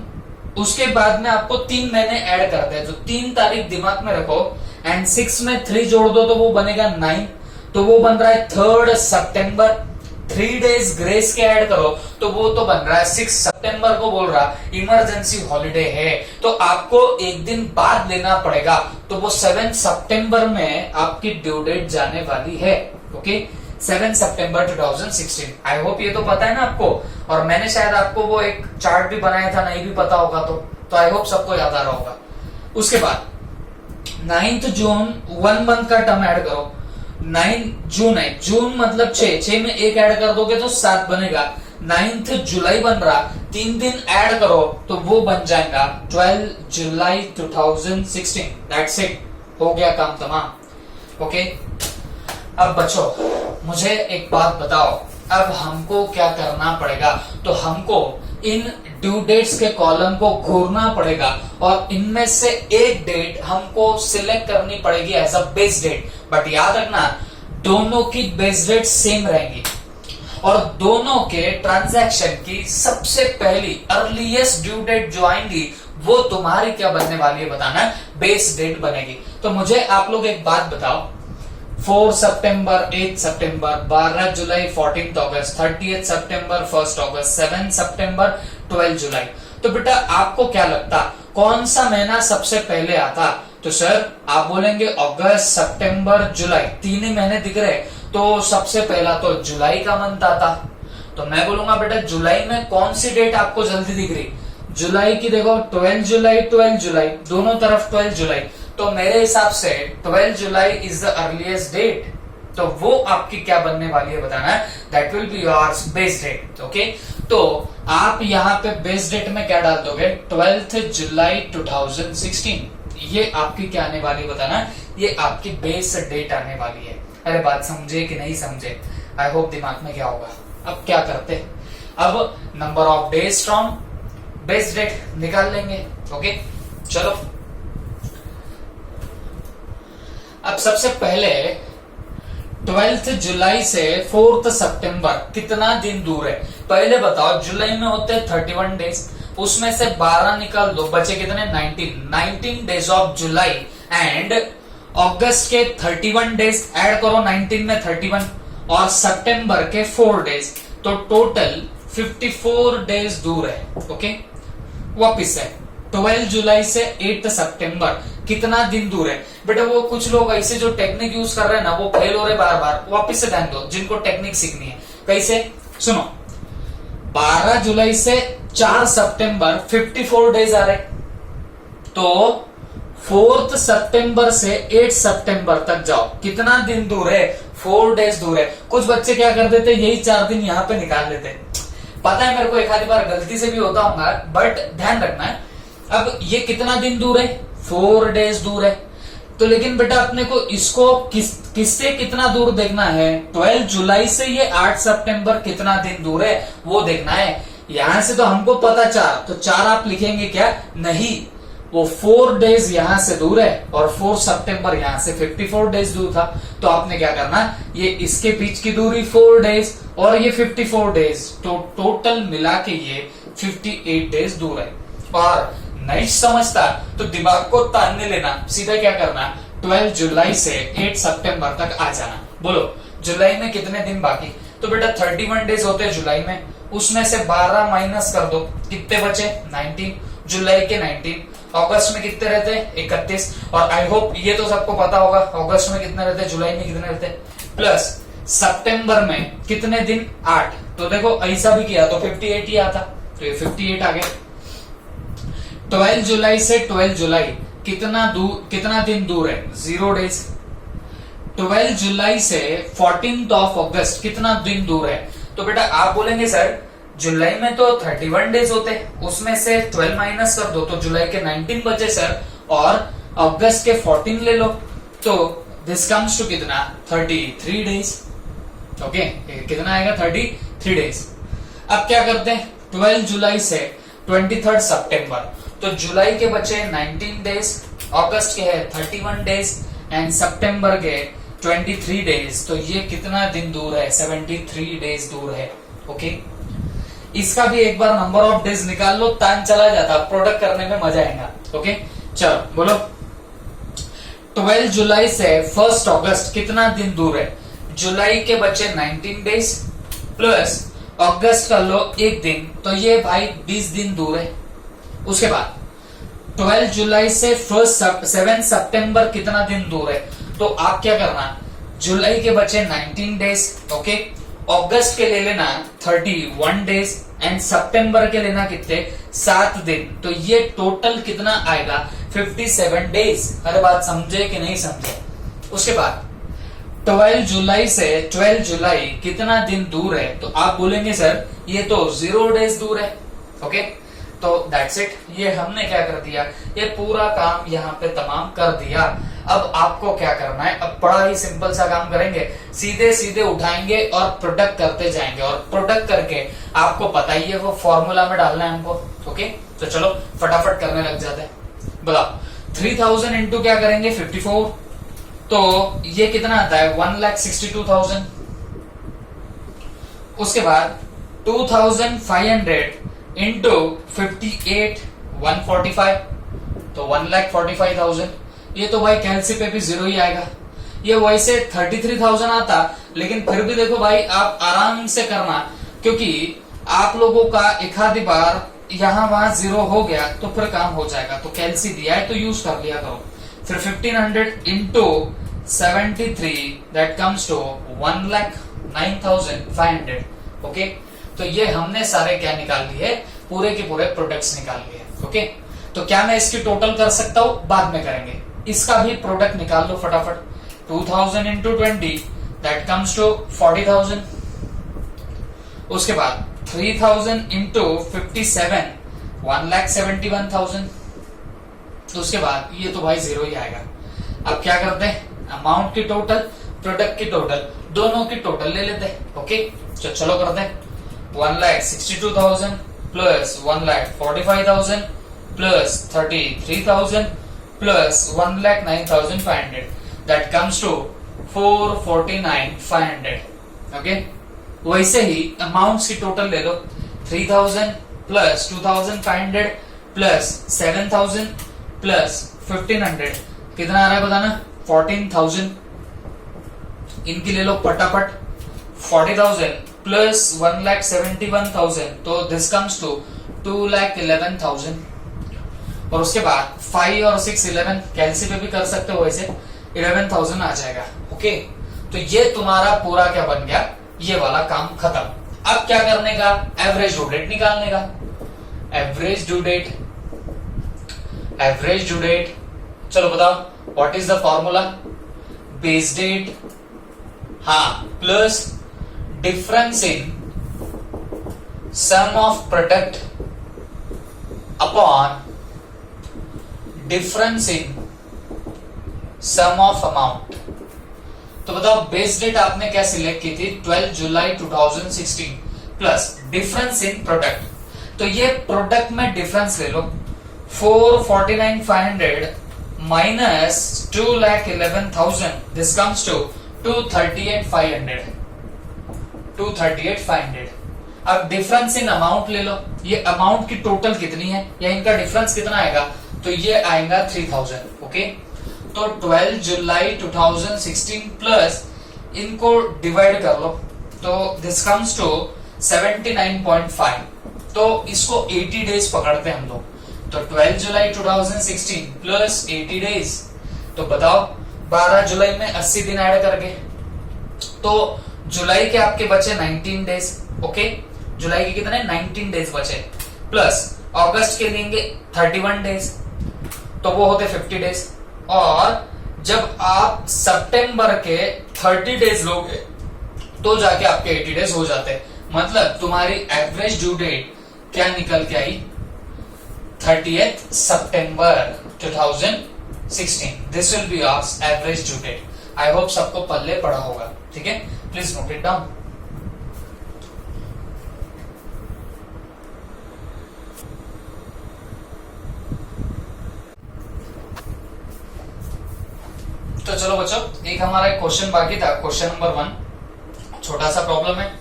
उसके बाद में आपको 3 महीने ऐड करते हैं, तो 3 तारीख दिमाग में रखो एंड 6 में 3 जोड़ दो तो वो बनेगा 9, तो वो बन रहा है 3 सितंबर। 3 डेज ग्रेस के ऐड करो तो वो तो बन रहा है 6 सितंबर को, बोल रहा इमरजेंसी हॉलीडे है, तो आपको एक दिन बाद लेना पड़ेगा, तो वो 7 सितंबर में आपकी ड्यू डेट जाने वाली है। Okay, 7 September 2016। आई होप ये तो पता है ना आपको, और मैंने शायद आपको वो एक चार्ट भी बनाया था, नहीं भी पता होगा तो आई होप सबको याद आ रहा होगा। उसके बाद 9 जून 1 मंथ का टर्म ऐड करो, 9 जून है, जून मतलब 6 में 1 ऐड कर दोगे तो 7 बनेगा, 9 जुलाई बन रहा, 3 दिन ऐड करो तो वो बन जाएगा 12 जुलाई 2016। दैट्स इट, हो गया काम तमाम। ओके, अब बच्चों मुझे एक बात बताओ, अब हमको क्या करना पड़ेगा, तो हमको इन ड्यू डेट्स के कॉलम को घूरना पड़ेगा और इनमें से एक डेट हमको सिलेक्ट करनी पड़ेगी as a base date, but याद रखना दोनों की बेस डेट सेम रहेंगी और दोनों के ट्रांजैक्शन की सबसे पहली अर्लीस्ट ड्यू डेट जो आएंगी वो तुम्हारी क्या बनने वाली है बताना, बेस डेट बनेगी। तो मुझे आप लोग एक बात बताओ, 4 सितंबर, 8 सितंबर, 12 जुलाई, 14 अगस्त, 30 सितंबर, 1 अगस्त, 7 सितंबर, 12 जुलाई, तो बेटा आपको क्या लगता कौन सा महीना सबसे पहले आता? तो सर आप बोलेंगे अगस्त, सितंबर, जुलाई, 3 ही महीने दिख रहे, तो सबसे पहला तो जुलाई का मंथ आता। तो मैं बोलूंगा बेटा जुलाई में कौन सी डेट आपको जल्दी दिख रही? जुलाई की देखो 12 जुलाई, 12 जुलाई, दोनों तरफ 12 जुलाई, तो मेरे हिसाब से 12 July is the earliest date, तो वो आपकी क्या बनने वाली है बताना, that will be your base date. Okay, तो आप यहाँ पे बेस डेट में क्या डाल दोगे, 12 जुलाई 2016। ये आपकी क्या आने वाली बताना, ये आपकी बेस डेट आने वाली है। अरे बात समझे कि नहीं समझे, आई होप दिमाग में क्या होगा। अब क्या करते, अब number of days from base date निकाल लेंगे। ओके चलो, अब सबसे पहले 12 जुलाई से 4 सितंबर कितना दिन दूर है, पहले बताओ। जुलाई में होते हैं 31 डेज, उसमें से 12 निकाल दो, बचे कितने 19 days of July and August के 31 डेज ऐड करो 19 में 31 और सितंबर के 4 डेज, तो टोटल 54 डेज दूर है। ओके वापिस है 12 जुलाई से 8 सितंबर कितना दिन दूर है। बेटा वो कुछ लोग ऐसे जो टेक्निक यूज कर रहे हैं ना, वो फेल हो रहे बार बार। वापिस से ध्यान दो, जिनको टेक्निक सीखनी है। कैसे सुनो, 12 जुलाई से 4 सितंबर 54 डेज आ रहे, तो 4 सितंबर से 8 सितंबर तक जाओ, कितना दिन दूर है, 4 डेज दूर है। कुछ बच्चे क्या कर देते, यही 4 दिन यहाँ पे निकाल लेते। पता है मेरे को एक आधी बार गलती से भी होता होगा, बट ध्यान रखना है। अब ये कितना दिन दूर है, 4 डेज दूर है। तो लेकिन बेटा अपने को इसको किससे कितना दूर देखना है, 12 जुलाई से ये 8 सितंबर कितना दिन दूर है वो देखना है। यहां से तो हमको पता 4, तो 4 आप लिखेंगे क्या, नहीं, वो 4 डेज यहां से दूर है और 4 सितंबर यहां से 54 डेज दूर था। तो आपने क्या करना, ये इसके बीच की दूरी 4 डेज और ये 54 डेज, तो टोटल मिला के ये 58 डेज दूर है। और नहीं समझता तो दिमाग को तानने लेना, सीधा क्या करना, 12 जुलाई से 8 सितंबर तक आ जाना। बोलो जुलाई में कितने दिन बाकी, तो बेटा 31 डेज होते हैं जुलाई में, उसमें से 12 माइनस कर दो, कितने बचे 19, जुलाई के 19। अगस्त में कितने रहते हैं 31, और आई होप ये तो सबको पता होगा अगस्त में कितने रहते हैं, जुलाई में कितने रहते हैं, प्लस सितंबर में कितने दिन 8। तो देखो ऐसा भी किया तो 58 ही आता, तो ये 58 आ गया। 12 जुलाई से 12 जुलाई कितना दिन दूर है, 0 डेज। 12 जुलाई से 14 ऑफ अगस्त कितना दिन दूर है, तो बेटा आप बोलेंगे सर जुलाई में तो 31 डेज होते, उसमें से 12 माइनस कर दो तो जुलाई के 19 बचे सर, और अगस्त के 14 ले लो, तो दिस कम्स टू कितना 33 डेज। ओके कितना आएगा 33 डेज। अब क्या करते हैं, 12 जुलाई से 23 सितंबर, तो जुलाई के बचे 19 डेज, अगस्त के है 31 डेज एंड सितंबर के 23 डेज, तो ये कितना दिन दूर है, 73 डेज दूर है। ओके इसका भी एक बार नंबर ऑफ डेज निकाल लो, तान चला जाता, प्रोडक्ट करने में मजा आएगा। ओके चलो बोलो, 12 जुलाई से 1 अगस्त कितना दिन दूर है, जुलाई के बचे 19 डेज प्लस अगस्त कर लो 1 दिन, तो ये भाई 20 दिन दूर है। उसके बाद 12 जुलाई से 7 सितंबर कितना दिन दूर है, तो आप क्या करना, जुलाई के बचे 19 डेज, ओके, अगस्त के ले लेना 31 डेज एंड सितंबर के लेना कितने 7 दिन, तो ये टोटल कितना आएगा 57 डेज। अरे बात समझे कि नहीं समझे। उसके बाद 12 जुलाई से 12 जुलाई कितना दिन दूर है, तो आप बोलेंगे सर ये तो 0 डेज दूर है। ओके तो दैट्स इट, ये हमने क्या कर दिया, ये पूरा काम यहाँ पे तमाम कर दिया। अब आपको क्या करना है, अब बड़ा ही सिंपल सा काम करेंगे, सीधे सीधे उठाएंगे और प्रोडक्ट करते जाएंगे, और प्रोडक्ट करके आपको पता ही है वो फॉर्मूला में डालना है हमको। ओके तो चलो फटाफट करने लग जाते हैं। बताओ 3000 इंटू क्या करेंगे 54, तो ये कितना आता है 1,62,000। उसके बाद 2500 इंटू 58 145, तो 1,45,000। ये तो भाई कैलसी पे भी 0 ही आएगा। ये वैसे 33,000 आता, लेकिन फिर भी देखो भाई आप आराम से करना, क्योंकि आप लोगों का एक आधी बार यहाँ वहां 0 हो गया तो फिर काम हो जाएगा। तो कैलसी दिया है तो यूज कर लिया करो। फिर 1500 into 73 that comes to 1,09,500। Okay तो ये हमने सारे क्या निकाल लिए, पूरे के पूरे प्रोडक्ट्स निकाल लिए। ओके तो क्या मैं इसकी टोटल कर सकता हूं, बाद में करेंगे। इसका भी प्रोडक्ट निकाल लो फटाफट, 2000 इंटू 20 दैट कम्स टू 40,000। उसके बाद 3000 इंटू 57 1,71,000। तो उसके बाद ये तो भाई जीरो ही आएगा। अब क्या करते हैं, अमाउंट की टोटल प्रोडक्ट की टोटल दोनों की टोटल ले लेते हैं। ओके तो चलो करते हैं 1,62,000 plus 1,45,000 plus 33,000 plus 1,09,500 that comes to 449,500। Okay वैसे ही अमाउंट्स की टोटल ले लो 3,000 प्लस 2,500 प्लस 7,000 प्लस 1,500 कितना आ रहा है बताना, 14,000। इनकी ले लो फटाफट 40,000 प्लस 1,71,000 तो दिस कम्स टू 2,11,000। और उसके बाद 5 और 6 11 कैलसी पे भी कर सकते हो, वैसे 11,000 आ जाएगा। ओके तो ये तुम्हारा पूरा क्या बन गया, ये वाला काम खत्म। अब क्या करने का, एवरेज ड्यू डेट निकालने का। एवरेज ड्यू डेट चलो बताओ what is the formula, base date हाँ plus difference in sum of product upon difference in sum of amount. तो बताओ बेस डेट आपने क्या सिलेक्ट की थी, 12 जुलाई 2016 प्लस डिफरेंस इन प्रोडक्ट। तो ये प्रोडक्ट में डिफरेंस ले लो 449,500 माइनस 2,11,000 दिस कम्स टू 238,500। अब डिफरेंस इन अमाउंट ले लो, ये अमाउंट की टोटल कितनी है या इनका डिफरेंस कितना आएगा, तो ये आएगा 3,000। ओके तो 12 जुलाई 2016 प्लस इनको डिवाइड कर लो तो दिस कम्स टू 79.5। तो इसको 80 डेज पकड़ते हैं हम लोग। तो 12 जुलाई 2016 प्लस 80 डेज, तो बताओ 12 जुलाई में 80 दिन ऐड करके, तो जुलाई के आपके बचे 19 डेज। ओके जुलाई के कितने 19 डेज बचे, प्लस अगस्त के लेंगे 31 डेज, तो वो होते 50 डेज। और जब आप सितंबर के 30 डेज लोगे तो जाके आपके 80 डेज हो जाते हैं। मतलब तुम्हारी एवरेज ड्यू डेट क्या निकल के आई, 30th सितंबर 2016। This will be your average due date. I hope सबको पल्ले पड़ा होगा, ठीक है, प्लीज नोट इट डाउन। तो चलो बच्चों एक हमारा एक क्वेश्चन बाकी था, क्वेश्चन नंबर 1 छोटा सा प्रॉब्लम है।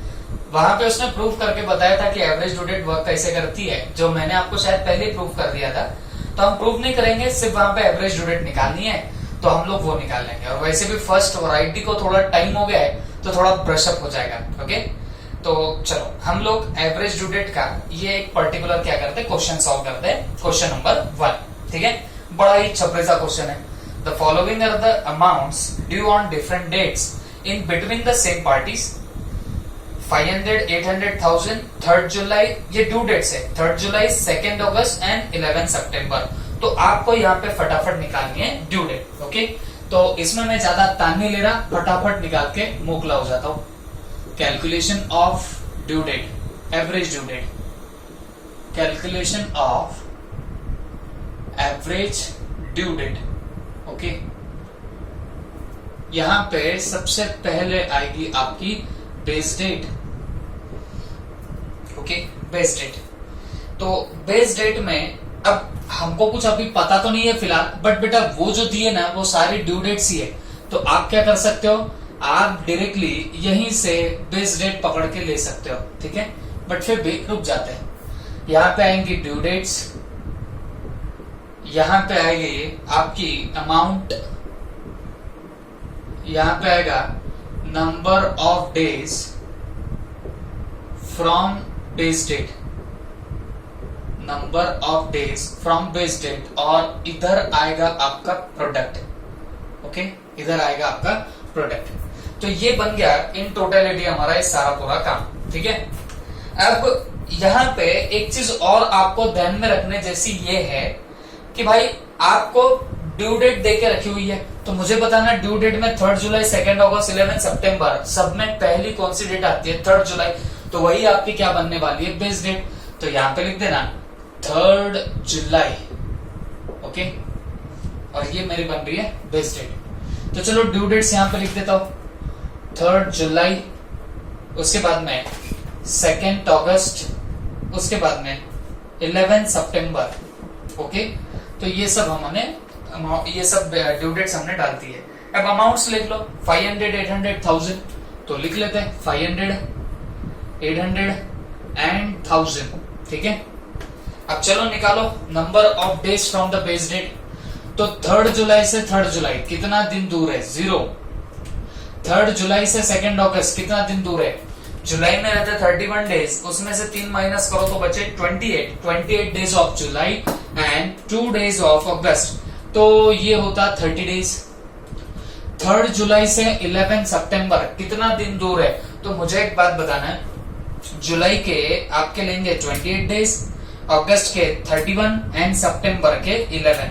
वहां पे उसने प्रूव करके बताया था कि एवरेज ड्यू डेट वर्क कैसे करती है, जो मैंने आपको शायद पहले ही प्रूव कर दिया था। तो हम प्रूव नहीं करेंगे, सिर्फ वहां पे एवरेज ड्यू डेट निकालनी है तो हम लोग वो निकाल लेंगे। और वैसे भी फर्स्ट वैरायटी को थोड़ा टाइम हो गया है तो थोड़ा ब्रशअप हो जाएगा। ओके तो चलो हम लोग एवरेज ड्यू डेट का ये एक पर्टिकुलर क्या करते हैं, क्वेश्चन सॉल्व करते हैं। क्वेश्चन नंबर 1, ठीक है, बड़ा ही छपरे सा क्वेश्चन है। The following are the amounts due on different dates in between the same parties. 500, 800,000, 3rd जुलाई ये ड्यू डेट्स है, 3rd July, 2nd August and 11 सितंबर। तो आपको यहाँ पे फटाफट निकालनी है ड्यू डेट। ओके तो इसमें मैं ज्यादा तान नहीं ले रहा, फटाफट निकाल के मोकला हो जाता हूं। Calculation of due date, average due date, calculation of average due date. Okay यहां पे सबसे पहले आएगी आपकी base date. Okay base date, तो बेस डेट में अब हमको कुछ अभी पता तो नहीं है फिलहाल, बट बेटा वो जो दिए ना वो सारी ड्यू डेट्स ही है। तो आप क्या कर सकते हो, आप डायरेक्टली यहीं से बेस डेट पकड़ के ले सकते हो, ठीक है, बट फिर भी रुक जाते हैं। यहां पे आएंगी ड्यू डेट्स, यहां पे आएगी आपकी अमाउंट, यहां पे आएगा number of days from base date, number of days from base date, और इधर आएगा आपका प्रोडक्ट। ओके इधर आएगा आपका प्रोडक्ट। तो ये बन गया इन टोटलिटी हमारा ये सारा पूरा काम, ठीक है। अब यहां पे एक चीज और आपको ध्यान में रखने जैसी ये है कि भाई आपको ड्यू डेट देके रखी हुई है, तो मुझे बताना ड्यू डेट में 3rd जुलाई, 2nd अगस्त, 11 सितंबर, सब में पहली कौन सी डेट आती है, 3rd जुलाई। तो वही आपकी क्या बनने वाली है, बेस डेट। तो यहां पे लिख देना 3 जुलाई, ओके, और ये मेरी बन रही है बेस डेट। तो चलो ड्यू डेट्स यहां पे लिख देता हूं 3 जुलाई, उसके बाद में 2 अगस्त, उसके बाद में 11 सितंबर, ओके। तो ये सब ये सब ड्यू डेट्स हमने डाल दी है। अब अमाउंट्स लिख लो 500, 800, 1000, तो लिख लेते हैं 500, 800 एंड 1000, ठीक है। अब चलो निकालो number of days from the base date. तो 3 जुलाई से 3 जुलाई कितना दिन दूर है, 0। 3 जुलाई से 2 अगस्त कितना दिन दूर है, जुलाई में रहते 31 डेज, उसमें से 3 माइनस करो तो बचे 28 days of July and 2 days of अगस्त, तो ये होता 30 डेज। 3 जुलाई से 11 सितंबर कितना दिन दूर है, तो मुझे एक बात बताना है, जुलाई के आपके लेंगे 28 डेज, अगस्त के 31 एंड सितंबर के 11,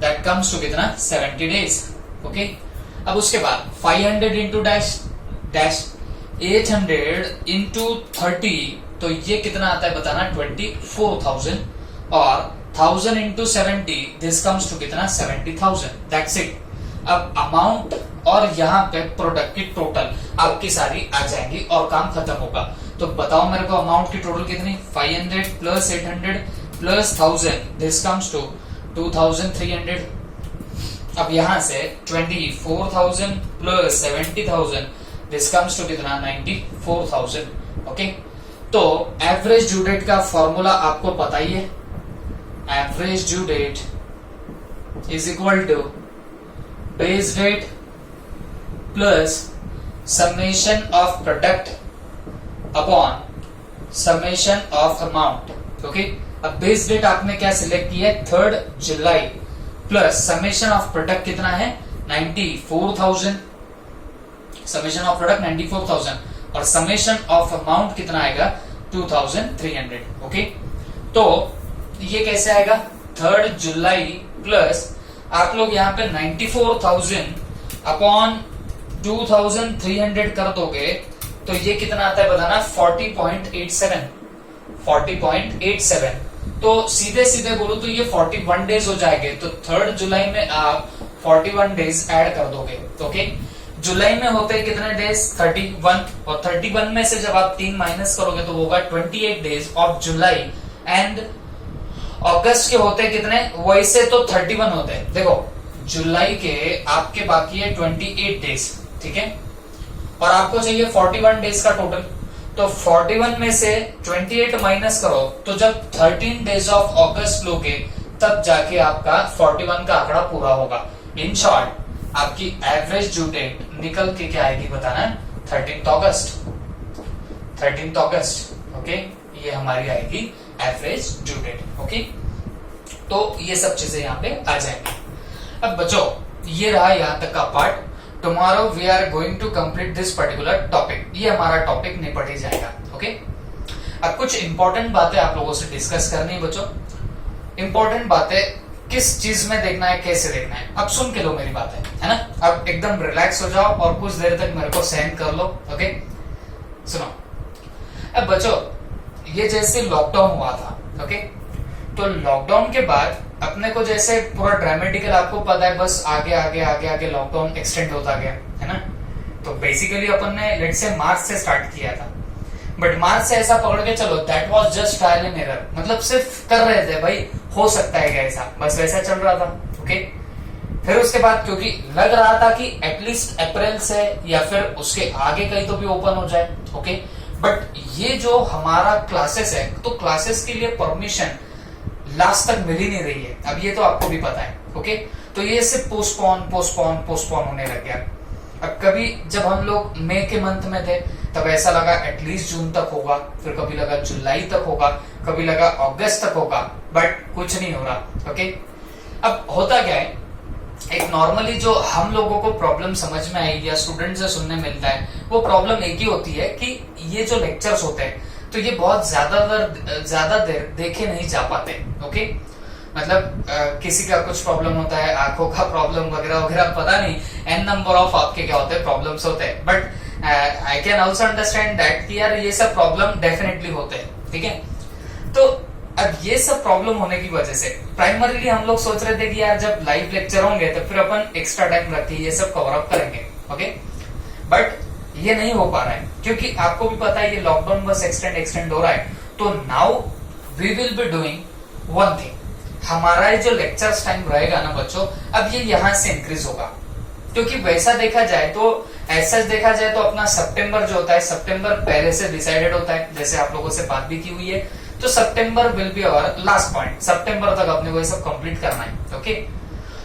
दैट कम्स टू कितना 70 डेज, ओके। अब उसके बाद 500 इंटू डैश डैश 800 इंटू 30, तो ये कितना आता है बताना 24,000, और 1000 इंटू 70, दिस कम्स टू कितना 70,000, दैट्स इट। अब अमाउंट और यहाँ पे प्रोडक्ट की टोटल आपकी सारी आ जाएंगी और काम खत्म होगा। तो बताओ मेरे को अमाउंट की टोटल कितनी, 500 plus 800 plus 1000, this comes to 2300। अब यहां से 24,000 प्लस 70,000, दिस कम्स टू कितना 94,000, ओके। तो एवरेज ड्यू डेट का फॉर्मूला आपको पता ही है, average due date is equal to base date plus summation of product upon summation of amount, okay. अब बेस डेट आपने क्या सिलेक्ट किया है 3 जुलाई, प्लस समेशन ऑफ प्रोडक्ट कितना है 94,000, समेशन ऑफ प्रोडक्ट 94,000, और समेशन ऑफ अमाउंट कितना आएगा 2,300, ओके। तो ये कैसे आएगा 3 जुलाई प्लस आप लोग यहाँ पे 94,000 अपॉन 2,300 कर दोगे तो ये कितना आता है बताना 40.87। तो सीधे सीधे बोलो तो ये 41 डेज हो जाएंगे। तो 3 जुलाई में आप 41 डेज ऐड कर दोगे, ओके। जुलाई में होते हैं कितने डेज 31, और 31 में से जब आप 3 माइनस करोगे तो होगा 28 days of July, and August के होते कितने, वैसे तो 31 होते हैं। देखो जुलाई के आपके बाकी है 28 डेज, ठीक है, और आपको चाहिए 41 डेज का टोटल। तो 41 में से 28 माइनस करो तो जब 13 डेज ऑफ अगस्त लोगे तब जाके आपका 41 का आंकड़ा पूरा होगा। इन शॉर्ट आपकी एवरेज ड्यू डेट निकल के क्या आएगी बताना 13 अगस्त, ओके। ये हमारी आएगी एवरेज ड्यू डेट, ओके। तो ये सब चीजें यहाँ पे आ जाएंगी। अब बच्चों ये रहा यहाँ तक का part. Tomorrow we are going to complete this particular topic, ये हमारा टॉपिक निपट ही जाएगा, ओके। अब कुछ इंपॉर्टेंट बातें आप लोगों से डिस्कस करनी है बच्चों। इंपॉर्टेंट बातें किस चीज में देखना है, कैसे देखना है, अब सुन के लो मेरी बातें, है ना। अब एकदम रिलैक्स हो जाओ और कुछ देर तक मेरे को सहन कर लो, ओके। सुनो अब बच्चों, ये जैसे लॉकडाउन हुआ था, ओके, तो लॉकडाउन के बाद अपने को जैसे पूरा ड्रामेटिकल आपको पता है, बस आगे आगे आगे आगे लॉकडाउन एक्सटेंड होता गया, है ना। तो बेसिकली अपन ने लेट्स से मार्च से स्टार्ट किया था, बट मार्च से ऐसा पकड़ के चलो that was just trial and error, मतलब सिर्फ कर रहे थे भाई हो सकता है क्या ऐसा, बस वैसा चल रहा था, ओके। फिर उसके बाद क्योंकि लग रहा था कि एटलीस्ट अप्रैल से या फिर उसके आगे कहीं तो भी ओपन हो जाए, ओके। बट ये जो हमारा क्लासेस है, तो क्लासेस के लिए परमिशन लास्ट तक मिल ही नहीं रही है। अब ये तो आपको भी पता है, ओके। तो ये सिर्फ पोस्टपोन होने लग गया। अब कभी जब हम लोग मई के मंथ में थे तब ऐसा लगा एटलीस्ट जून तक होगा, फिर कभी लगा जुलाई तक होगा, कभी लगा अगस्त तक होगा, बट कुछ नहीं हो रहा, ओके। अब होता क्या है, एक नॉर्मली जो हम लोगों को प्रॉब्लम समझ में आई या स्टूडेंट से सुनने मिलता है, वो प्रॉब्लम एक ही होती है कि ये जो लेक्चर्स होते हैं तो ये बहुत ज्यादा देर देखे नहीं जा पाते, ओके। मतलब किसी का कुछ प्रॉब्लम होता है, आंखों का प्रॉब्लम वगैरह वगैरह, पता नहीं एन नंबर ऑफ आपके क्या होते हैं प्रॉब्लम्स होते हैं, but I can also understand that कि यार ये सब प्रॉब्लम डेफिनेटली होते हैं, ठीक है। तो अब ये सब प्रॉब्लम होने की वजह से प्राइमरीली हम लोग सोच रहे थे कि यार जब लाइव लेक्चर होंगे तो फिर अपन एक्स्ट्रा टाइम रख के ये सब कवर अप करेंगे, ओके। बट ये नहीं हो पा रहा है क्योंकि आपको भी पता है ये लॉकडाउन बस एक्सटेंड हो रहा है। तो now we will be doing one thing, हमारा जो लेक्चर्स टाइम रहेगा ना बच्चों, अब ये यहां से इंक्रीज होगा, क्योंकि वैसा देखा जाए तो ऐसा देखा जाए तो अपना सितंबर जो होता है, सितंबर पहले से डिसाइडेड होता है, जैसे आप लोगों से बात भी की हुई है। तो September will be our last point, सितंबर तक अपने को ये सब कंप्लीट करना है, ओके।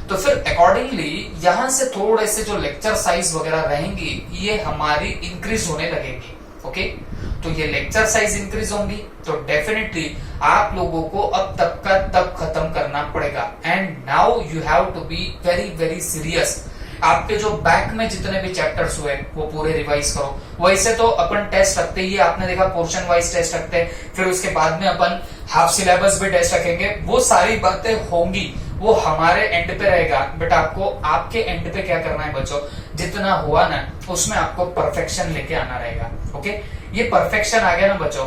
तो फिर अकॉर्डिंगली यहां से थोड़े से जो लेक्चर साइज वगैरह रहेंगी ये हमारी इंक्रीज होने लगेगी, ओके। तो ये लेक्चर साइज इंक्रीज होंगी तो डेफिनेटली आप लोगों को अब तक का तब खत्म करना पड़ेगा। And now you have to be very very serious. आपके जो बैक में जितने भी चैप्टर्स हुए वो पूरे रिवाइज करो। वैसे तो अपन टेस्ट रखते ही, आपने देखा पोर्शन वाइज टेस्ट रखते हैं, फिर उसके बाद में अपन हाफ सिलेबस भी टेस्ट रखेंगे। वो सारी बातें होंगी, वो हमारे एंड पे रहेगा, बट आपको आपके एंड पे क्या करना है बच्चों, जितना हुआ ना उसमें आपको परफेक्शन लेके आना रहेगा, ओके। ये परफेक्शन आ गया ना बच्चों,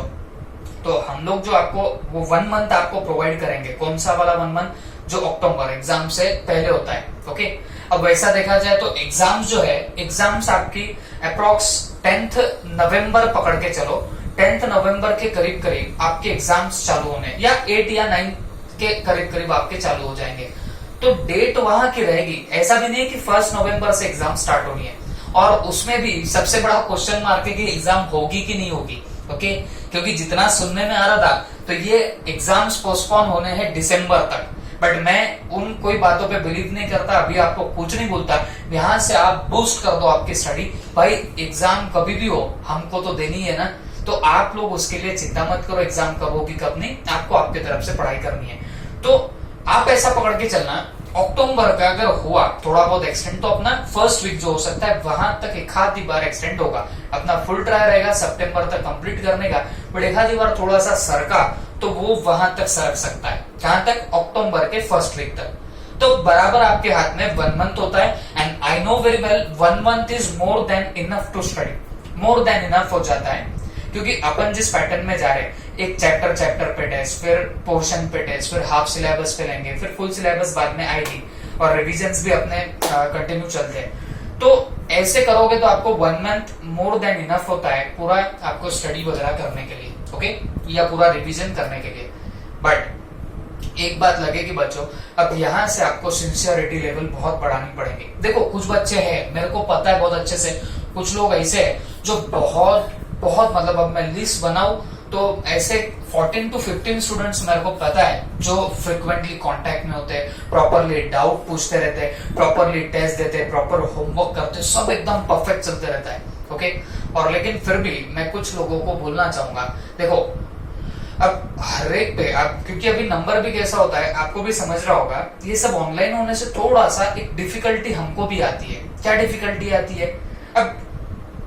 तो हम लोग जो आपको वो 1 मंथ आपको प्रोवाइड करेंगे। कौन सा वाला 1 मंथ? जो अक्टूबर एग्जाम से पहले होता है, ओके। अब वैसा देखा जाए तो एग्जाम्स जो है, एग्जाम्स आपकी अप्रोक्स 10th नवंबर पकड़ के चलो, 10th नवंबर के करीब करीब आपके एग्जाम्स चालू होने, या 8 या 9 के करीब करीब आपके चालू हो जाएंगे। तो डेट वहां की रहेगी, ऐसा भी नहीं है कि 1 नवंबर से एग्जाम स्टार्ट होनी है। और उसमें भी सबसे बड़ा क्वेश्चन मार्क है कि एग्जाम होगी कि नहीं होगी, ओके। क्योंकि जितना सुनने में आ रहा था तो ये एग्जाम्स पोस्टपोन होने हैं दिसंबर तक, बट मैं उन कोई बातों पे बिलीव नहीं करता, अभी आपको कुछ नहीं बोलता। यहां से आप बूस्ट कर दो आपकी स्टडी, भाई एग्जाम कभी भी हो हमको तो देनी है ना, तो आप लोग उसके लिए चिंता मत करो एग्जाम कब होगी कब नहीं, आपको आपकी तरफ से पढ़ाई करनी है। तो आप ऐसा पकड़ के चलना, अक्टूबर का अगर हुआ थोड़ा बहुत एक्सटेंड तो अपना फर्स्ट वीक जो हो सकता है वहां तक एक आधी बार एक्सटेंड होगा। अपना फुल ट्राई रहेगा सितंबर तक कंप्लीट करने का, बट एक आधी बार थोड़ा सा सरका तो वो वहां तक सरक सकता है, जहां तक अक्टूबर के फर्स्ट वीक तक। तो बराबर आपके हाथ में 1 मंथ होता है। And I know very well 1 month is more than enough to study, more than enough हो जाता है, क्योंकि अपन जिस पैटर्न में जा रहे हैं, एक चैप्टर पे टेस्ट, फिर पोर्शन पे टेस्ट, फिर हाफ सिलेबस पे लेंगे, फिर फुल सिलेबस बाद में आएगी, और रिविजन्स भी अपने कंटिन्यू चलते हैं। तो ऐसे करोगे तो आपको 1 मंथ मोर देन इनफ होता है पूरा आपको स्टडी वगैरह करने के लिए, ओके, या पूरा रिविजन करने के लिए। बट एक बात लगे कि बच्चों अब यहाँ से आपको सिंसियरिटी लेवल बहुत बढ़ानी पड़ेगी। देखो कुछ बच्चे हैं, मेरे को पता है बहुत अच्छे से, कुछ लोग ऐसे हैं जो बहुत मतलब अब मैं लिस्ट बनाऊं तो ऐसे 14 to 15 स्टूडेंट्स मेरे को पता है जो फ्रिक्वेंटली कांटेक्ट में होते हैं, प्रॉपरली डाउट पूछते रहते हैं, प्रॉपरली टेस्ट देते हैं, प्रॉपर होमवर्क करते हैं, सब एकदम परफेक्ट चलते रहता है, ओके। और लेकिन फिर भी मैं कुछ लोगों को बोलना चाहूंगा, देखो अब हर एक पे अब, क्योंकि अभी नंबर भी कैसा होता है आपको भी समझ रहा होगा, ये सब ऑनलाइन होने से थोड़ा सा एक डिफिकल्टी हमको भी आती है। क्या डिफिकल्टी आती है?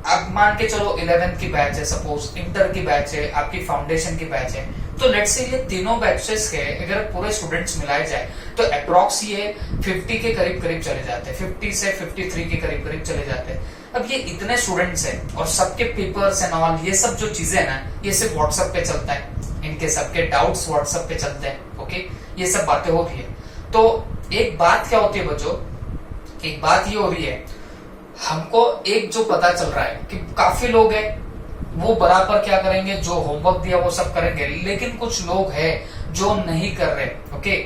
अब मान के चलो 11th की बैच है, सपोज इंटर की बैच है, आपकी फाउंडेशन की बैच है, तो लेट्स से ये तीनों बैचेस के अगर पूरे स्टूडेंट्स मिलाए जाए तो अप्रोक्स ये 50 के करीब चले जाते हैं, 50 से 53 के करीब चले जाते हैं। अब ये इतने स्टूडेंट्स हैं और सबके पेपर्स एंड ऑल, ये सब जो चीजें है ना, ये सिर्फ व्हाट्सएप पे चलता है, इनके सबके डाउट्स व्हाट्सएप पे चलते हैं, ओके, ये सब बातें होती है। तो एक बात क्या होती है बच्चों, एक बात ये हो रही है, हमको एक जो पता चल रहा है कि काफी लोग हैं वो बराबर क्या करेंगे, जो होमवर्क दिया वो सब करेंगे, लेकिन कुछ लोग हैं जो नहीं कर रहे, ओके।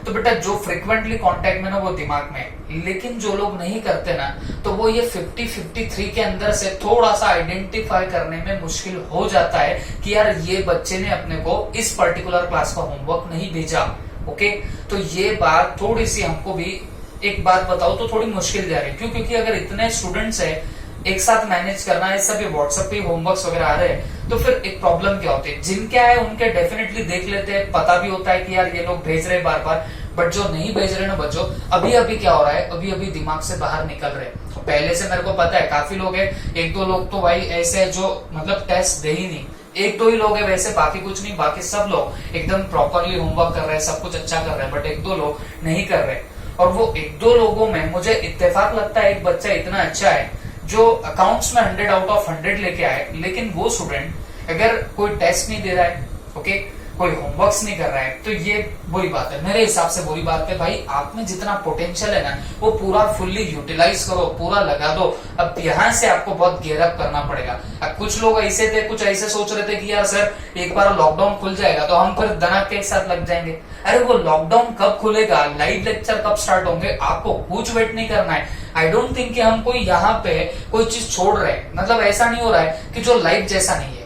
तो बेटा जो फ्रिक्वेंटली कांटेक्ट में ना वो दिमाग में, लेकिन जो लोग नहीं करते ना तो वो ये 50-53 के अंदर से थोड़ा सा आइडेंटिफाई करने में मुश्किल हो जाता है कि यार ये बच्चे ने अपने को इस पर्टिकुलर क्लास का होमवर्क नहीं भेजा, ओके। तो ये बात थोड़ी सी हमको भी, एक बात बताओ तो थोड़ी मुश्किल जा रही है, क्यों? क्योंकि अगर इतने स्टूडेंट्स है एक साथ मैनेज करना है, सब व्हाट्सएप पे होमवर्क वगैरह आ रहे हैं, तो फिर एक प्रॉब्लम क्या होती है, जिनके है उनके डेफिनेटली देख लेते हैं, पता भी होता है कि यार ये लोग भेज रहे हैं बार बार, बट जो नहीं भेज रहे ना बच्चों, अभी क्या हो रहा है, अभी दिमाग से बाहर निकल रहे हैं। तो पहले से मेरे को पता है काफी लोग है, 1-2 लोग तो भाई ऐसे है जो मतलब टेस्ट दे ही नहीं, एक दो ही लोग हैं वैसे, बाकी कुछ नहीं, बाकी सब लोग एकदम प्रॉपरली होमवर्क कर रहे हैं, सब कुछ अच्छा कर रहे हैं, बट एक दो लोग नहीं कर रहे। और वो एक दो लोगों में मुझे इत्तेफाक लगता है एक बच्चा इतना अच्छा है जो अकाउंट्स में 100 आउट ऑफ 100 लेके आए, लेकिन वो स्टूडेंट अगर कोई टेस्ट नहीं दे रहा है, ओके, कोई होमवर्क्स नहीं कर रहा है, तो ये बुरी बात है, मेरे हिसाब से बुरी बात है। भाई आप में जितना पोटेंशियल है ना वो पूरा फुल्ली यूटिलाइज करो, पूरा लगा दो। अब यहाँ से आपको बहुत गेयर अप करना पड़ेगा। अब कुछ लोग ऐसे थे, कुछ ऐसे सोच रहे थे कि यार सर एक बार लॉकडाउन खुल जाएगा तो हम फिर धनाक के एक साथ लग जाएंगे। अरे वो लॉकडाउन कब खुलेगा, लाइव लेक्चर कब स्टार्ट होंगे, आपको कुछ वेट नहीं करना है। आई डोंट थिंक कि हम कोई यहाँ पे कोई चीज छोड़ रहे हैं, मतलब ऐसा नहीं हो रहा है कि जो लाइव जैसा नहीं है।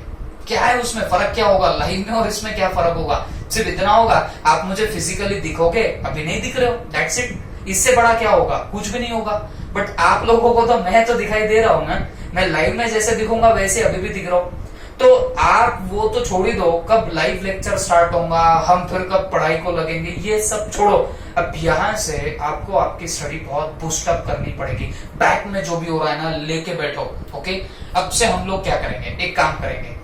क्या है उसमें फर्क, क्या होगा लाइव में और इसमें क्या फर्क होगा, सिर्फ इतना होगा आप मुझे फिजिकली दिखोगे, अभी नहीं दिख रहे हो, दैट्स इट। इससे बड़ा क्या होगा, कुछ भी नहीं होगा। बट आप लोगों को तो मैं तो दिखाई दे रहा हूं ना, मैं लाइव में जैसे दिखूंगा वैसे अभी भी दिख रहा हूं। तो आप वो तो छोड़ ही दो, कब लाइव लेक्चर स्टार्ट होगा, हम फिर कब पढ़ाई को लगेंगे, ये सब छोड़ो। अब यहाँ से आपको आपकी स्टडी बहुत बूस्ट अप करनी पड़ेगी। बैक में जो भी हो रहा है ना लेके बैठो, ओके। अब से हम लोग क्या करेंगे, एक काम करेंगे,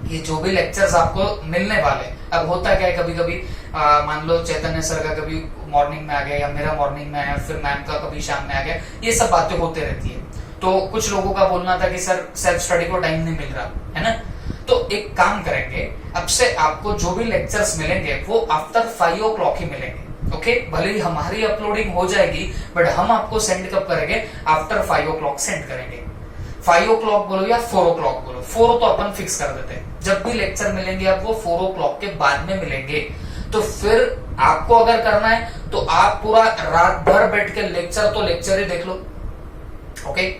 ये जो भी लेक्चर्स आपको मिलने वाले, अब होता क्या है कभी कभी मान लो चैतन्य सर का कभी मॉर्निंग में आ गया या मेरा मॉर्निंग में आया, फिर मैम का कभी शाम में आ गया, ये सब बातें होते रहती है। तो कुछ लोगों का बोलना था कि सर सेल्फ स्टडी को टाइम नहीं मिल रहा है ना, तो एक काम करेंगे, अब से आपको जो भी लेक्चर्स मिलेंगे वो आफ्टर 5 o'clock ही मिलेंगे, ओके। भले ही हमारी अपलोडिंग हो जाएगी बट हम आपको सेंड कब करेंगे, आफ्टर 5 o'clock सेंड करेंगे। 5 o'clock बोलो या 4 o'clock बोलो, 4 तो अपन फिक्स कर देते हैं। जब भी लेक्चर मिलेंगे आप वो 4 o'clock के बाद में मिलेंगे। तो फिर आपको अगर करना है तो आप पूरा रात भर बैठ के लेक्चर तो लेक्चर ही देख लो, ओके।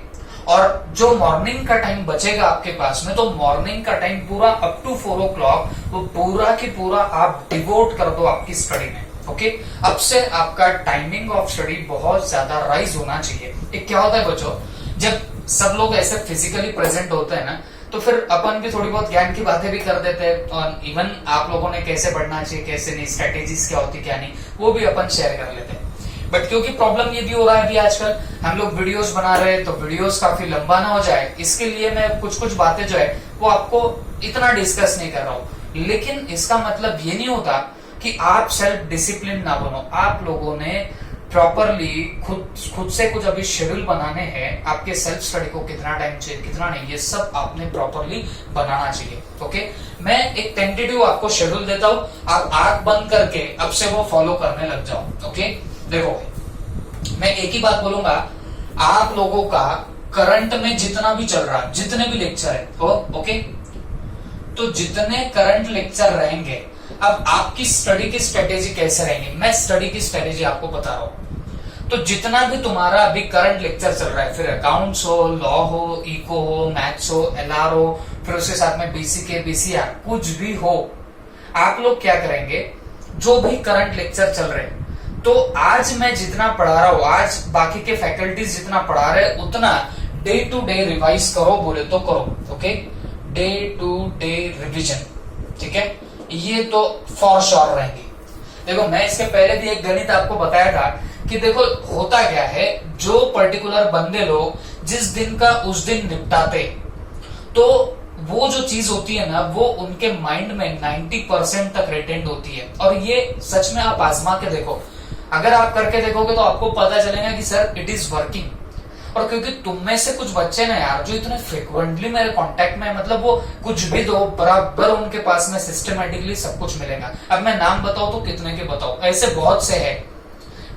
और जो मॉर्निंग का टाइम बचेगा आपके पास में, तो मॉर्निंग का टाइम पूरा अप टू 4 o'clock वो पूरा की पूरा आप डिवोट कर दो आपकी स्टडी में, ओके। अब से आपका टाइमिंग ऑफ स्टडी बहुत ज्यादा राइज होना चाहिए। एक क्या होता है बच्चों, जब सब लोग ऐसे फिजिकली प्रेजेंट होते हैं ना, तो फिर अपन भी थोड़ी बहुत ज्ञान की बातें भी कर देते हैं, और इवन आप लोगों ने कैसे पढ़ना चाहिए कैसे नहीं, स्ट्रेटेजीज क्या होती क्या नहीं, वो भी अपन शेयर कर लेते हैं। बट क्योंकि प्रॉब्लम ये भी हो रहा है अभी आजकल हम लोग वीडियोस बना रहे हैं, तो वीडियोस काफी लंबा ना हो जाए, इसके लिए मैं कुछ कुछ बातें जो है वो आपको इतना डिस्कस नहीं कर रहा हूं। लेकिन इसका मतलब ये नहीं होता कि आप सेल्फ डिसिप्लिन ना बनो। आप लोगों ने प्रॉपरली खुद से कुछ अभी शेड्यूल बनाने हैं, आपके सेल्फ स्टडी को कितना टाइम चाहिए कितना नहीं, ये सब आपने प्रॉपरली बनाना चाहिए, ओके। मैं एक टेंटेटिव आपको शेड्यूल देता हूं, आप आंख बंद करके अब से वो फॉलो करने लग जाओ, ओके। देखो मैं एक ही बात बोलूंगा, आप लोगों का करंट में जितना भी चल रहा, जितने भी लेक्चर है, ओके, तो जितने करंट लेक्चर रहेंगे, अब आपकी स्टडी की स्ट्रेटेजी कैसे रहेंगी, मैं स्टडी की स्ट्रेटेजी आपको बता रहा हूं। तो जितना भी तुम्हारा अभी करंट लेक्चर चल रहा है, फिर अकाउंट्स हो, लॉ हो, इको हो, मैथ्स हो, एलआर हो, फिर उसके साथ में बीसीके, बीसीआर, कुछ भी हो, आप लोग क्या करेंगे, जो भी करंट लेक्चर चल रहे हैं, तो आज मैं जितना पढ़ा रहा हूं, आज बाकी के फैकल्टीज जितना पढ़ा रहे उतना डे टू डे रिवाइज करो, बोले तो करो, okay. Day to day revision, ठीक है, ये तो फॉर श्योर रहेंगी। देखो मैं इसके पहले भी एक गणित आपको बताया था कि देखो होता क्या है, जो पर्टिकुलर बंदे लोग जिस दिन का उस दिन निपटाते, तो वो जो चीज होती है ना वो उनके माइंड में 90% तक रिटेंड होती है। और ये सच में आप आजमा के देखो, अगर आप करके देखोगे तो आपको पता चलेगा कि सर इट इज वर्किंग। और क्योंकि तुम में से कुछ बच्चे ना यार जो इतने फ्रिक्वेंटली मेरे कांटेक्ट में, मतलब वो कुछ भी दो बराबर उनके पास में सिस्टमेटिकली सब कुछ मिलेगा। अब मैं नाम बताऊं तो कितने के बताऊं, ऐसे बहुत से है।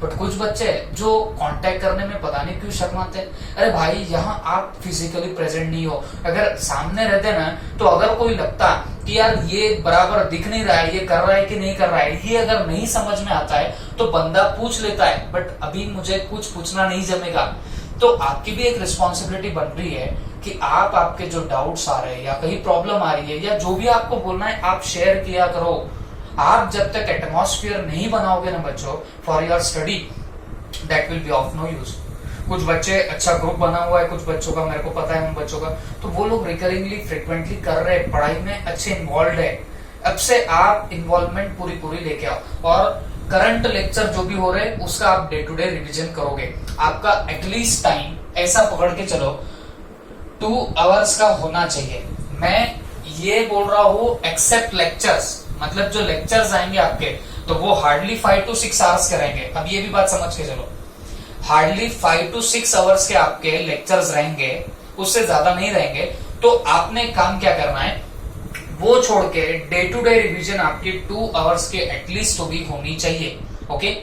बट कुछ बच्चे जो कांटेक्ट करने में पता नहीं क्यों शर्माते हैं। अरे भाई यहाँ आप फिजिकली प्रेजेंट नहीं हो, अगर सामने रहते ना तो अगर कोई लगता कि यार ये बराबर दिख नहीं रहा है, ये कर रहा है कि नहीं कर रहा है, ये अगर नहीं समझ में आता है तो बंदा पूछ लेता है, बट अभी मुझे कुछ पूछना नहीं जमेगा। तो आपकी भी एक रिस्पॉन्सिबिलिटी बन रही है कि आप आपके जो डाउट्स आ रहे हैं या कहीं प्रॉब्लम आ रही है या जो भी आपको बोलना है आप शेयर किया करो। आप जब तक एटमॉस्फेयर नहीं बनाओगे ना बच्चों for your study, that will be of no use. कुछ बच्चे अच्छा ग्रुप बना हुआ है कुछ बच्चों का, मेरे को पता है उन बच्चों का, तो वो लोग रिकरिंगली फ्रिक्वेंटली कर रहे हैं, पढ़ाई में अच्छे इन्वॉल्व है। अब से आप इन्वॉल्वमेंट पूरी लेके आओ और करंट लेक्चर जो भी हो रहे हैं उसका आप डे टू डे रिविजन करोगे। आपका एटलीस्ट टाइम ऐसा पकड़ के चलो 2 hours का होना चाहिए। मैं ये बोल रहा हूँ एक्सेप्ट लेक्चर्स, मतलब जो लेक्चर्स आएंगे आपके तो वो हार्डली 5 to 6 आवर्स के रहेंगे। अब ये भी बात समझ के चलो, हार्डली 5 to 6 आवर्स के आपके लेक्चर्स रहेंगे, उससे ज्यादा नहीं रहेंगे। तो आपने काम क्या करना है, वो छोड़ के डे टू डे रिवीजन आपकी 2 आवर्स के एटलीस्ट तो भी होनी चाहिए। ओके,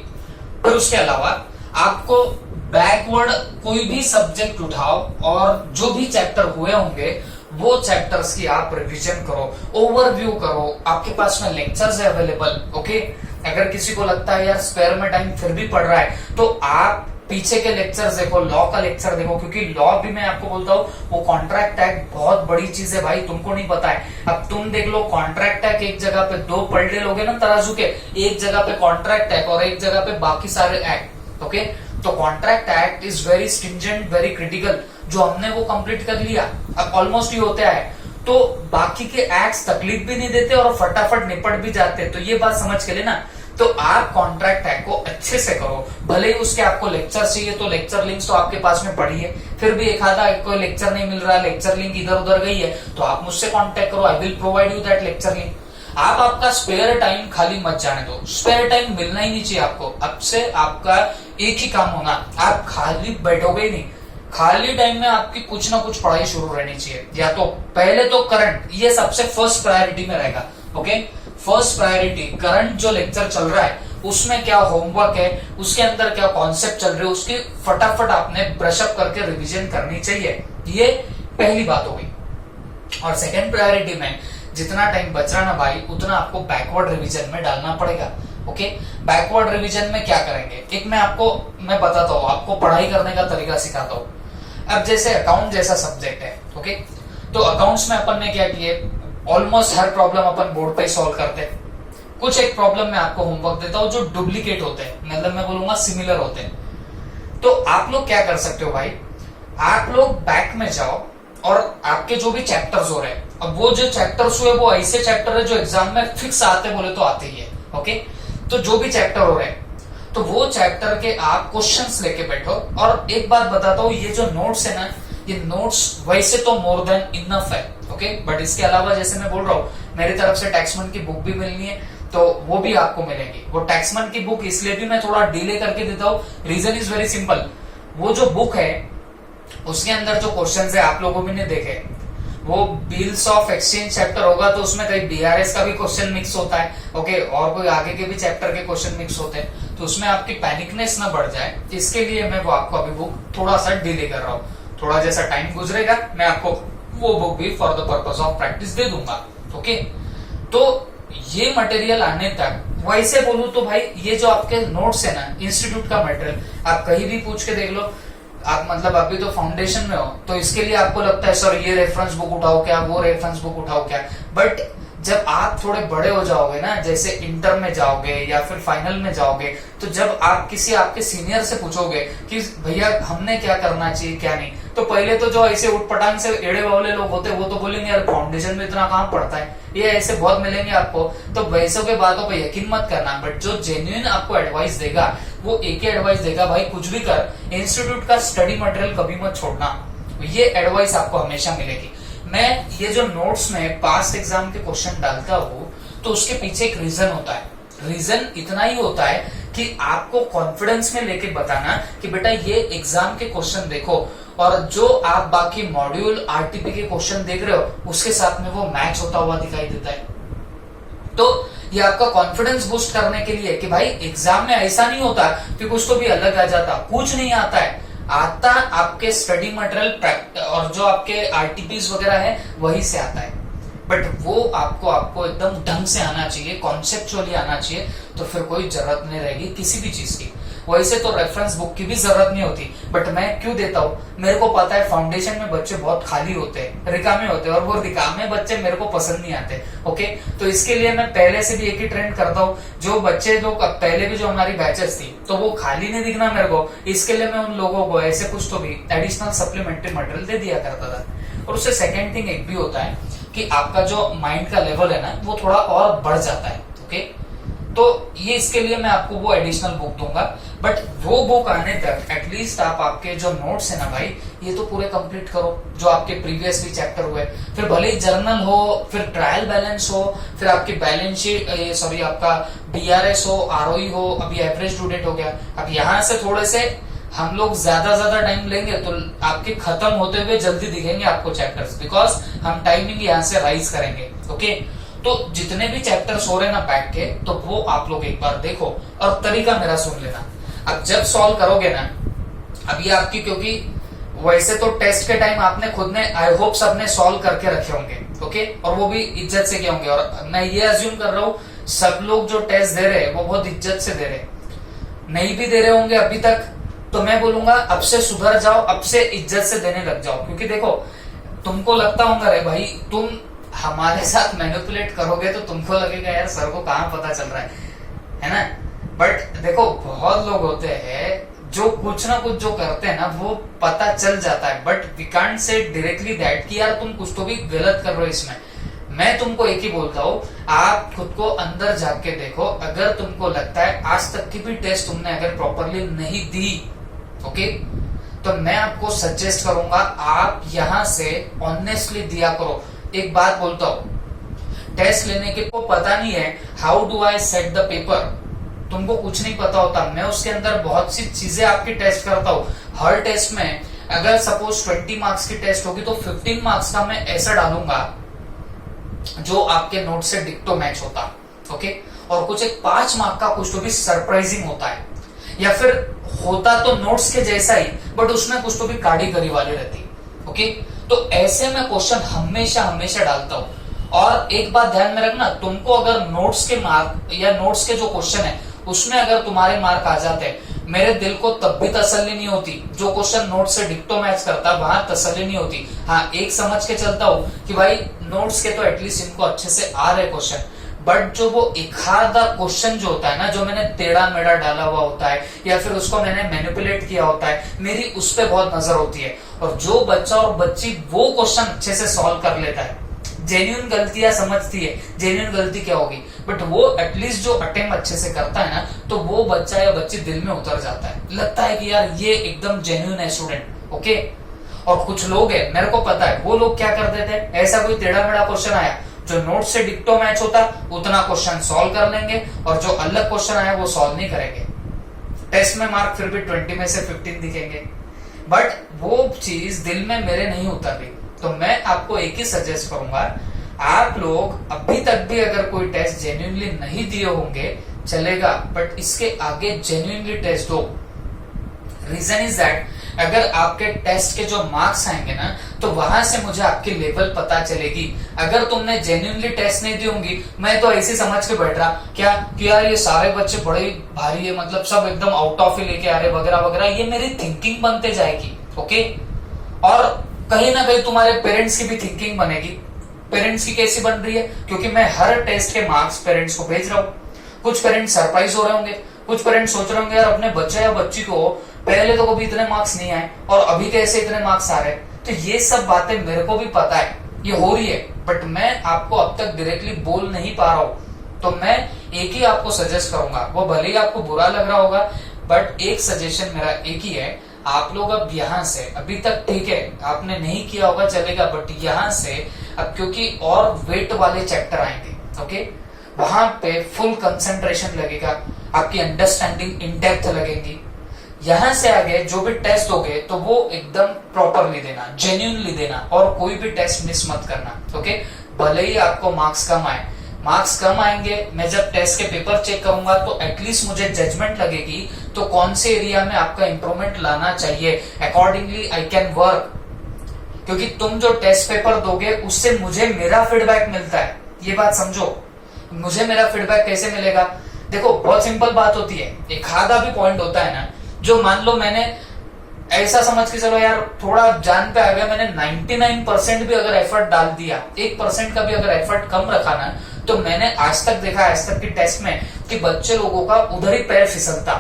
फिर उसके अलावा आपको बैकवर्ड कोई भी सब्जेक्ट उठाओ और जो भी चैप्टर हुए होंगे वो चैप्टर्स की आप रिवीजन करो, ओवरव्यू करो। आपके पास में लेक्चर्स है अवेलेबल। ओके, अगर किसी को लगता है यार स्पेयर में टाइम फिर भी पढ़ रहा है तो आप पीछे के लेक्चर्स देखो, लॉ का लेक्चर देखो, क्योंकि लॉ भी मैं आपको बोलता हूँ वो कॉन्ट्रैक्ट एक्ट बहुत बड़ी चीज है भाई, तुमको नहीं पता है। अब तुम देख लो कॉन्ट्रैक्ट एक्ट एक जगह पे 2 पलटे लोगे ना तराजू के, एक जगह पे कॉन्ट्रैक्ट एक्ट और एक जगह पे बाकी सारे एक्ट। ओके, तो contract act is very stringent, very critical, जो हमने वो कंप्लीट कर लिया, अब ऑलमोस्ट ही होता है, तो बाकी के एक्ट्स तकलीफ भी नहीं देते और फटाफट निपट भी जाते। तो ये बात समझ के लेना। तो आप कॉन्ट्रैक्ट एक्ट को अच्छे से करो, भले ही उसके आपको लेक्चर चाहिए तो लेक्चर लिंक्स तो आपके पास में पड़ी है, फिर भी एक आधा कोई लेक्चर नहीं मिल रहा है, लेक्चर लिंक इधर उधर गई है तो आप मुझसे कॉन्टेक्ट करो, I will provide you that lecture link. आप आपका स्पेयर टाइम खाली मत जाने दो, स्पेयर टाइम मिलना ही नहीं चाहिए आपको। अब से आपका एक ही काम होना, आप खाली बैठोगे ही नहीं, खाली टाइम में आपकी कुछ ना कुछ पढ़ाई शुरू रहनी चाहिए। या तो पहले तो करंट, ये सबसे फर्स्ट प्रायोरिटी में रहेगा। ओके, फर्स्ट प्रायोरिटी करंट जो लेक्चर चल रहा है उसमें क्या होमवर्क है, उसके अंदर क्या कॉन्सेप्ट चल रहे हैं, उसकी फटाफट आपने ब्रशअप करके रिवीजन करनी चाहिए। ये पहली बात हो गई। और सेकेंड प्रायोरिटी में जितना टाइम बच रहा ना भाई, उतना आपको बैकवर्ड रिवीजन में डालना पड़ेगा। ओके, बैकवर्ड रिवीजन में क्या करेंगे, एक मैं बताता हूँ, आपको पढ़ाई करने का तरीका सिखाता हूँ। अब जैसे अकाउंट जैसा सब्जेक्ट है, ओके, तो अकाउंट्स में अपन ने क्या किए, ऑलमोस्ट हर प्रॉब्लम अपन बोर्ड पे सॉल्व करते हैं। कुछ एक प्रॉब्लम में आपको होमवर्क देता हूँ जो डुप्लीकेट होते हैं, मतलब मैं बोलूंगा सिमिलर होते हैं। तो आप लोग क्या कर सकते हो भाई, आप लोग बैक में जाओ और आपके जो भी चैप्टर्स हो रहे हैं, अब वो जो चैप्टर्स हुए वो ऐसे चैप्टर है जो एग्जाम में फिक्स आते बोले तो आते ही है। ओके, तो जो भी चैप्टर हो रहे हैं तो वो चैप्टर के आप क्वेश्चंस लेके बैठो। और एक बात बताता हूँ, ये जो नोट्स है ना, ये नोट्स वैसे तो मोर देन इनफ है। ओके, बट इसके अलावा जैसे मैं बोल रहा हूँ, मेरी तरफ से टैक्समैन की बुक भी मिलनी है तो वो भी आपको मिलेगी। वो टैक्समैन की बुक इसलिए भी मैं थोड़ा डिले करके देता हूँ, रीजन इज वेरी सिंपल। वो जो बुक है उसके अंदर जो क्वेश्चंस है आप लोगों ने देखे, वो बिल्स ऑफ एक्सचेंज चैप्टर होगा तो उसमें कहीं बीआरएस का भी क्वेश्चन मिक्स होता है। ओके, और कोई आगे के भी चैप्टर के क्वेश्चन मिक्स होते हैं, तो उसमें आपकी पैनिकनेस ना बढ़ जाए, इसके लिए मैं वो आपको अभी बुक थोड़ा सा डिले कर रहा हूँ। थोड़ा जैसा टाइम गुजरेगा मैं आपको वो बुक भी for the purpose of practice दे दूंगा। ओके, तो ये मटेरियल आने तक, वैसे बोलूं तो भाई ये जो आपके नोट्स है ना, इंस्टीट्यूट का मटेरियल आप कहीं भी पूछ के देख लो। आप मतलब अभी तो फाउंडेशन में हो तो इसके लिए आपको लगता है सर ये रेफरेंस बुक उठाओ क्या, वो रेफरेंस बुक उठाओ क्या, बट जब आप थोड़े बड़े हो जाओगे ना, जैसे इंटर में जाओगे या फिर फाइनल में जाओगे, तो जब आप किसी आपके सीनियर से पूछोगे कि भैया हमने क्या करना चाहिए क्या नहीं, तो पहले तो जो ऐसे उठपटांग से एड़े वाले लोग होते वो तो बोलेंगे यार फाउंडेशन में इतना कहाँ पड़ता है, ये ऐसे बहुत मिलेंगे आपको। तो वैसों के बातों पर यकीन मत करना, बट जो जेन्युइन आपको एडवाइस देगा वो एक ही एडवाइस देगा, भाई कुछ भी कर, इंस्टीट्यूट का स्टडी मटेरियल कभी मत छोड़ना, ये एडवाइस आपको हमेशा मिलेगी। मैं ये जो नोट्स में पास्ट एग्जाम के क्वेश्चन डालता हूँ तो उसके पीछे एक रीजन होता है। रीजन इतना ही होता है कि आपको कॉन्फिडेंस में लेके बताना कि बेटा ये एग्जाम के क्वेश्चन देखो, और जो आप बाकी मॉड्यूल आरटीपी के क्वेश्चन देख रहे हो उसके साथ में वो मैच होता हुआ दिखाई देता है। तो ये आपका कॉन्फिडेंस बूस्ट करने के लिए कि भाई एग्जाम में ऐसा नहीं होता कि कुछ तो भी अलग आ जाता, कुछ नहीं आता है, आता आपके स्टडी मटेरियल और जो आपके आरटीपीज वगैरह है वही से आता है, बट वो आपको एकदम ढंग से आना चाहिए, कॉन्सेप्चुअली आना चाहिए, तो फिर कोई जरूरत नहीं रहेगी किसी भी चीज की। वैसे तो रेफरेंस बुक की भी जरूरत नहीं होती, बट मैं क्यों देता हूँ, मेरे को पता है फाउंडेशन में बच्चे बहुत खाली होते हैं, रिकामे होते हैं, और वो रिकामे बच्चे मेरे को पसंद नहीं आते। ओके, तो इसके लिए मैं पहले से भी एक ही ट्रेंड करता हूँ, जो बच्चे जो पहले भी जो हमारी बैचेस थी तो वो खाली नहीं दिखना मेरे को, इसके लिए मैं उन लोगों को ऐसे कुछ तो भी एडिशनल सप्लीमेंट्री मटेरियल दे दिया करता था। और उससे सेकेंड थिंग एक भी होता है कि आपका जो माइंड का लेवल है ना वो थोड़ा और बढ़ जाता है। ओके, तो ये इसके लिए मैं आपको वो एडिशनल बुक दूंगा। बट वो बुक आने तक एटलीस्ट आप आपके जो नोट्स है ना भाई, ये तो पूरे कंप्लीट करो जो आपके प्रीवियस भी चैप्टर हुए। फिर भले ही जर्नल हो, फिर ट्रायल बैलेंस हो, फिर आपकी बैलेंस शीट, सॉरी आपका बीआरएस हो, आरओई हो, अभी एवरेज ड्यू डेट हो गया। अब यहाँ से थोड़े से हम लोग ज्यादा टाइम लेंगे तो आपके खत्म होते हुए जल्दी दिखेंगे आपको चैप्टर्स, बिकॉज हम टाइमिंग यहाँ से राइज करेंगे। ओके, तो जितने भी चैप्टर्स हो रहे ना बैठ के, तो वो आप लोग एक बार देखो और तरीका मेरा सुन लेना। अब जब सॉल्व करोगे ना, अब ये आपकी, क्योंकि वैसे तो टेस्ट के टाइम आपने खुद ने आई होप सबने सॉल्व करके रखे होंगे, ओके, और वो भी इज्जत से किए होंगे। और मैं ये अज्यूम कर रहा हूँ सब लोग जो टेस्ट दे रहे हैं वो बहुत इज्जत से दे रहे हैं। नहीं भी दे रहे होंगे अभी तक, तो मैं बोलूंगा अब से सुधर जाओ, अब से इज्जत से देने लग जाओ। क्योंकि देखो, तुमको लगता होगा रे भाई तुम हमारे साथ मैनिपुलेट करोगे तो तुमको लगेगा यार सर को कहाँ पता चल रहा है ना। बट देखो, बहुत लोग होते हैं जो कुछ ना कुछ जो करते हैं ना वो पता चल जाता है, but we can't say directly that कि यार तुम कुछ तो भी गलत कर रहे हो इसमें। मैं तुमको एक ही बोलता हूँ, आप खुद को अंदर जाके देखो। अगर तुमको लगता है आज तक की भी टेस्ट तुमने अगर प्रॉपरली नहीं दी, ओके, तो मैं आपको सजेस्ट करूंगा आप यहां से ऑनेस्टली दिया करो। एक बात बोलता हूं, टेस्ट लेने के को पता नहीं है how do I set the paper, तुमको कुछ नहीं पता होता। मैं उसके अंदर बहुत सी चीजें आपकी टेस्ट करता हूँ। हर टेस्ट में अगर सपोज 20 मार्क्स की टेस्ट होगी तो 15 मार्क्स का मैं ऐसा डालूंगा जो आपके नोट से डिक्टो मैच होता, ओके, और कुछ एक 5 मार्क का कुछ तो भी सरप्राइजिंग होता है, या फिर होता तो नोट्स के जैसा ही बट उसमें कुछ तो भी कारीगरी वाली रहती, ओके। तो ऐसे में क्वेश्चन हमेशा डालता हूं। और एक बात ध्यान में रखना, तुमको अगर नोट्स के मार्क या नोट्स के जो क्वेश्चन है उसमें अगर तुम्हारे मार्क आ जाते, मेरे दिल को तब भी तसल्ली नहीं होती। जो क्वेश्चन नोट से डिक्टो मैच करता वहां तसल्ली नहीं होती। हाँ, एक समझ के चलता हूं कि भाई नोट्स के तो एटलीस्ट इनको अच्छे से आ रहे क्वेश्चन, बट जो वो एक आधा क्वेश्चन जो होता है ना, जो मैंने टेढ़ा मेढ़ा डाला हुआ होता है या फिर उसको मैंने मैनिपुलेट किया होता है, मेरी उस पर बहुत नजर होती है। और जो बच्चा और बच्ची वो क्वेश्चन अच्छे से सॉल्व कर लेता है, जेन्युइन गलतियां समझती है, जेन्युइन गलती क्या होगी, बट वो एटलीस्ट जो अटेम्प्ट अच्छे से करता है ना, तो वो बच्चा या बच्ची दिल में उतर जाता है, लगता है कि यार ये एकदम जेन्युइन है स्टूडेंट, ओके। और कुछ लोग है, मेरे को पता है, वो लोग क्या कर देते हैं, ऐसा कोई टेढ़ा मेढ़ा क्वेश्चन आया जो नोट से डिक्टो मैच होता उतना क्वेश्चन सॉल्व कर लेंगे, और जो अलग क्वेश्चन आया वो सॉल्व नहीं करेंगे। टेस्ट में मार्क फिर भी 20 में से 15 दिखेंगे, बट वो चीज दिल में मेरे नहीं उतरती। तो मैं आपको एक ही सजेस्ट करूंगा, आप लोग अभी तक भी अगर कोई टेस्ट जेन्युइनली नहीं दिए होंगे चलेगा, बट इसके आगे जेन्युइनली टेस्ट दो। रीजन इज दैट अगर आपके टेस्ट के जो मार्क्स आएंगे ना, तो वहां से मुझे आपकी लेवल पता चलेगी। अगर तुमने जेन्युइनली टेस्ट नहीं दी होंगी, मैं तो ऐसे समझ के बैठ रहा क्या कि यार ये सारे बच्चे बड़े भारी है, मतलब सब एकदम आउट ऑफ ही लेके आ रहे वगैरह वगैरह, ये मेरी थिंकिंग बनते जाएगी, ओके। और कहीं ना कहीं तुम्हारे पेरेंट्स की भी थिंकिंग बनेगी। पेरेंट्स की कैसी बन रही है, क्योंकि मैं हर टेस्ट के मार्क्स पेरेंट्स को भेज रहा हूँ। कुछ पेरेंट्स सरप्राइज हो रहे होंगे, कुछ पेरेंट्स सोच रहे होंगे यार अपने बच्चे या बच्ची को पहले तो कभी इतने मार्क्स नहीं आए और अभी कैसे इतने मार्क्स आ रहे हैं। तो ये सब बातें मेरे को भी पता है, ये हो रही है, बट मैं आपको अब तक डायरेक्टली बोल नहीं पा रहा हूं। तो मैं एक ही आपको सजेस्ट करूंगा, वो भले ही आपको बुरा लग रहा होगा, बट एक सजेशन मेरा एक ही है, आप लोग अब यहाँ से, अभी तक ठीक है आपने नहीं किया होगा चलेगा, बट यहाँ से अब क्योंकि और वेट वाले चैप्टर आएंगे, ओके, वहां पे फुल कंसंट्रेशन लगेगा, आपकी अंडरस्टैंडिंग इन डेप्थ लगेगी। यहां से आगे जो भी टेस्ट दोगे तो वो एकदम प्रॉपरली देना, जेन्युइनली देना, और कोई भी टेस्ट मिस मत करना, ओके। भले ही आपको मार्क्स कम आए, मार्क्स कम आएंगे, मैं जब टेस्ट के पेपर चेक करूंगा तो एटलीस्ट मुझे जजमेंट लगेगी तो कौन से एरिया में आपका इंप्रूवमेंट लाना चाहिए, अकॉर्डिंगली आई कैन वर्क। क्योंकि तुम जो टेस्ट पेपर दोगे उससे मुझे मेरा फीडबैक मिलता है, ये बात समझो। मुझे मेरा फीडबैक कैसे मिलेगा, देखो बहुत सिंपल बात होती है, एक आधा भी पॉइंट होता है ना, जो मान लो मैंने ऐसा समझ के चलो यार थोड़ा जान पे आ गया, मैंने 99% भी अगर एफर्ट डाल दिया, 1% का भी अगर एफर्ट कम रखा ना, तो मैंने आज तक देखा, आज तक की टेस्ट में, कि बच्चे लोगों का उधर ही पैर फिसलता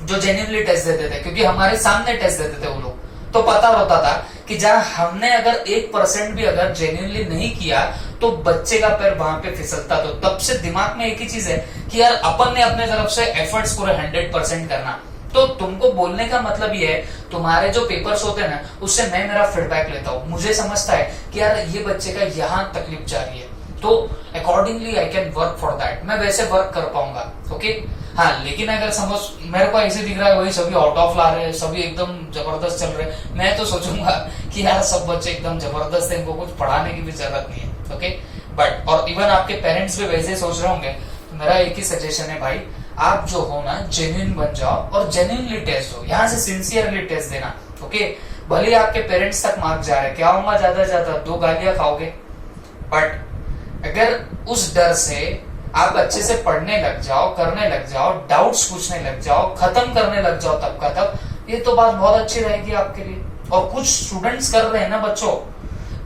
जो जेन्युइनली टेस्ट देते थे, क्योंकि हमारे सामने टेस्ट देते थे वो लोग, तो पता होता था कि जहां हमने अगर 1% भी अगर जेन्युइनली नहीं किया तो बच्चे का पैर वहां पे फिसलता। तो तब से दिमाग में एक ही चीज है कि यार अपन ने अपने तरफ से एफर्ट्स पूरे 100% करना। तो तुमको बोलने का मतलब ये है, तुम्हारे जो पेपर्स होते हैं ना, उससे मैं मेरा फीडबैक लेता हूँ, मुझे समझता है कि यार ये बच्चे का यहाँ तकलीफ जा रही है, तो accordingly I can work for that, मैं वैसे वर्क कर पाऊंगा। ओके हाँ, लेकिन अगर समझ मेरे को ऐसे दिख रहा है वही सभी आउट ऑफ ला रहे हैं, सभी एकदम जबरदस्त चल रहे हैं, मैं तो सोचूंगा कि यार सब बच्चे एकदम जबरदस्त है, इनको कुछ पढ़ाने की भी जरूरत नहीं है। ओके बट और इवन आपके पेरेंट्स भी वैसे सोच रहे होंगे, तो मेरा एक ही सजेशन है भाई, आप जो हो ना जेन्युइन बन जाओ और जेन्युइनली टेस्ट दो, यहाँ से सिंसियरली टेस्ट देना। ओके भले आपके पेरेंट्स तक मार्क जा रहे हैं, क्या होगा ज्यादा ज्यादा 2 गालियां खाओगे, बट अगर उस डर से आप अच्छे से पढ़ने लग जाओ, करने लग जाओ, डाउट्स पूछने लग जाओ, खत्म करने लग जाओ तब का तब, ये तो बात बहुत अच्छी रहेगी आपके लिए। और कुछ स्टूडेंट्स कर रहे हैं ना बच्चों,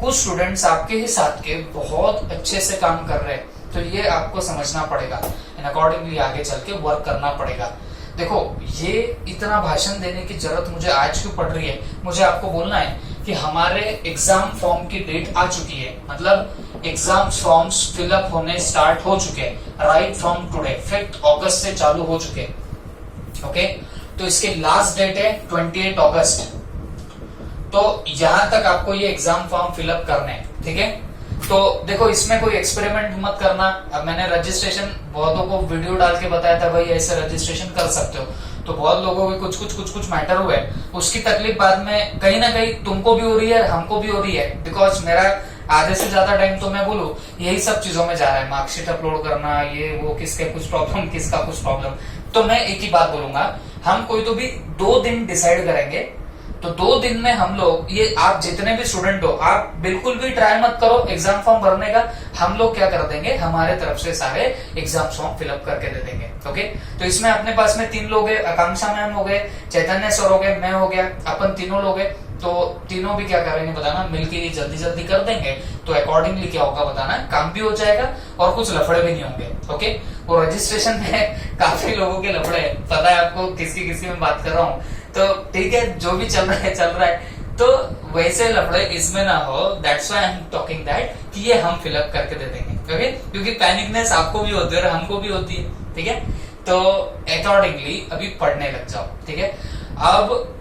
कुछ स्टूडेंट्स आपके ही साथ के बहुत अच्छे से काम कर रहे हैं, तो ये आपको समझना पड़ेगा एंड अकॉर्डिंगली आगे चल के वर्क करना पड़ेगा। देखो ये इतना भाषण देने की जरूरत मुझे आज क्यों पड़ रही है, मुझे आपको बोलना है कि हमारे एग्जाम फॉर्म की डेट आ चुकी है, मतलब एग्जाम फॉर्म्स फिलअप होने स्टार्ट हो चुके हैं राइट फ्रॉम टुडे, 5 अगस्त से चालू हो चुके हैं। ओके तो इसके लास्ट डेट है 28 अगस्त, तो यहां तक आपको ये एग्जाम फॉर्म फिलअप करने हैं। ठीक है तो देखो इसमें कोई एक्सपेरिमेंट मत करना। अब मैंने रजिस्ट्रेशन बहुतों को वीडियो डाल के बताया था भाई ऐसे रजिस्ट्रेशन कर सकते हो, तो बहुत लोगों के कुछ मैटर हुए, उसकी तकलीफ बाद में कहीं ना कहीं तुमको भी हो रही है, हमको भी हो रही है, बिकॉज मेरा आधे से ज्यादा टाइम तो मैं बोलूं यही सब चीजों में जा रहा है, मार्कशीट अपलोड करना, ये वो, किसके कुछ प्रॉब्लम किसका कुछ प्रॉब्लम। तो मैं एक ही बात बोलूंगा, हम कोई तो भी 2 दिन डिसाइड करेंगे, तो 2 दिन में हम लोग ये, आप जितने भी स्टूडेंट हो आप बिल्कुल भी ट्राई मत करो एग्जाम फॉर्म भरने का, हम लोग क्या कर देंगे हमारे तरफ से सारे एग्जाम फॉर्म फिलअप करके दे देंगे। ओके तो इसमें अपने पास में 3 लोग हैं, आकांक्षा मैम हो गए, चैतन्य सर हो गए, मैं हो गया, अपन तीनों लोग हैं, तो तीनों भी क्या करेंगे बताना, मिलके जल्दी जल्दी कर देंगे, तो अकॉर्डिंगली क्या होगा बताना, काम भी हो जाएगा और कुछ लफड़े भी नहीं होंगे। ओके वो रजिस्ट्रेशन में काफी लोगों के लफड़े पता है आपको, किसी में बात कर रहा हूँ, तो ठीक है जो भी चल रहा है, तो वैसे लफड़े इसमें ना हो, that's why I am talking that कि ये हम फिलअप करके दे देंगे। ओके क्योंकि पैनिकनेस आपको भी होती है और हमको भी होती है। ठीक है तो अकॉर्डिंगली अभी पढ़ने लग जाओ। ठीक है अब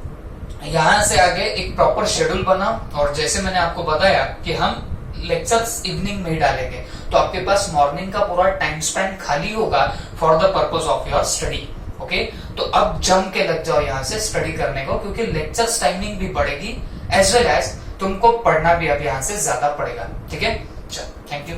यहां से आगे एक प्रॉपर शेड्यूल बना, और जैसे मैंने आपको बताया कि हम लेक्चर्स इवनिंग में ही डालेंगे, तो आपके पास मॉर्निंग का पूरा टाइम स्पेंड खाली होगा for the purpose of your study. Okay तो अब जम के लग जाओ यहाँ से स्टडी करने को, क्योंकि लेक्चर्स टाइमिंग भी बढ़ेगी एज वेल एज तुमको पढ़ना भी अब यहाँ से ज्यादा पड़ेगा। ठीक है चलो थैंक यू।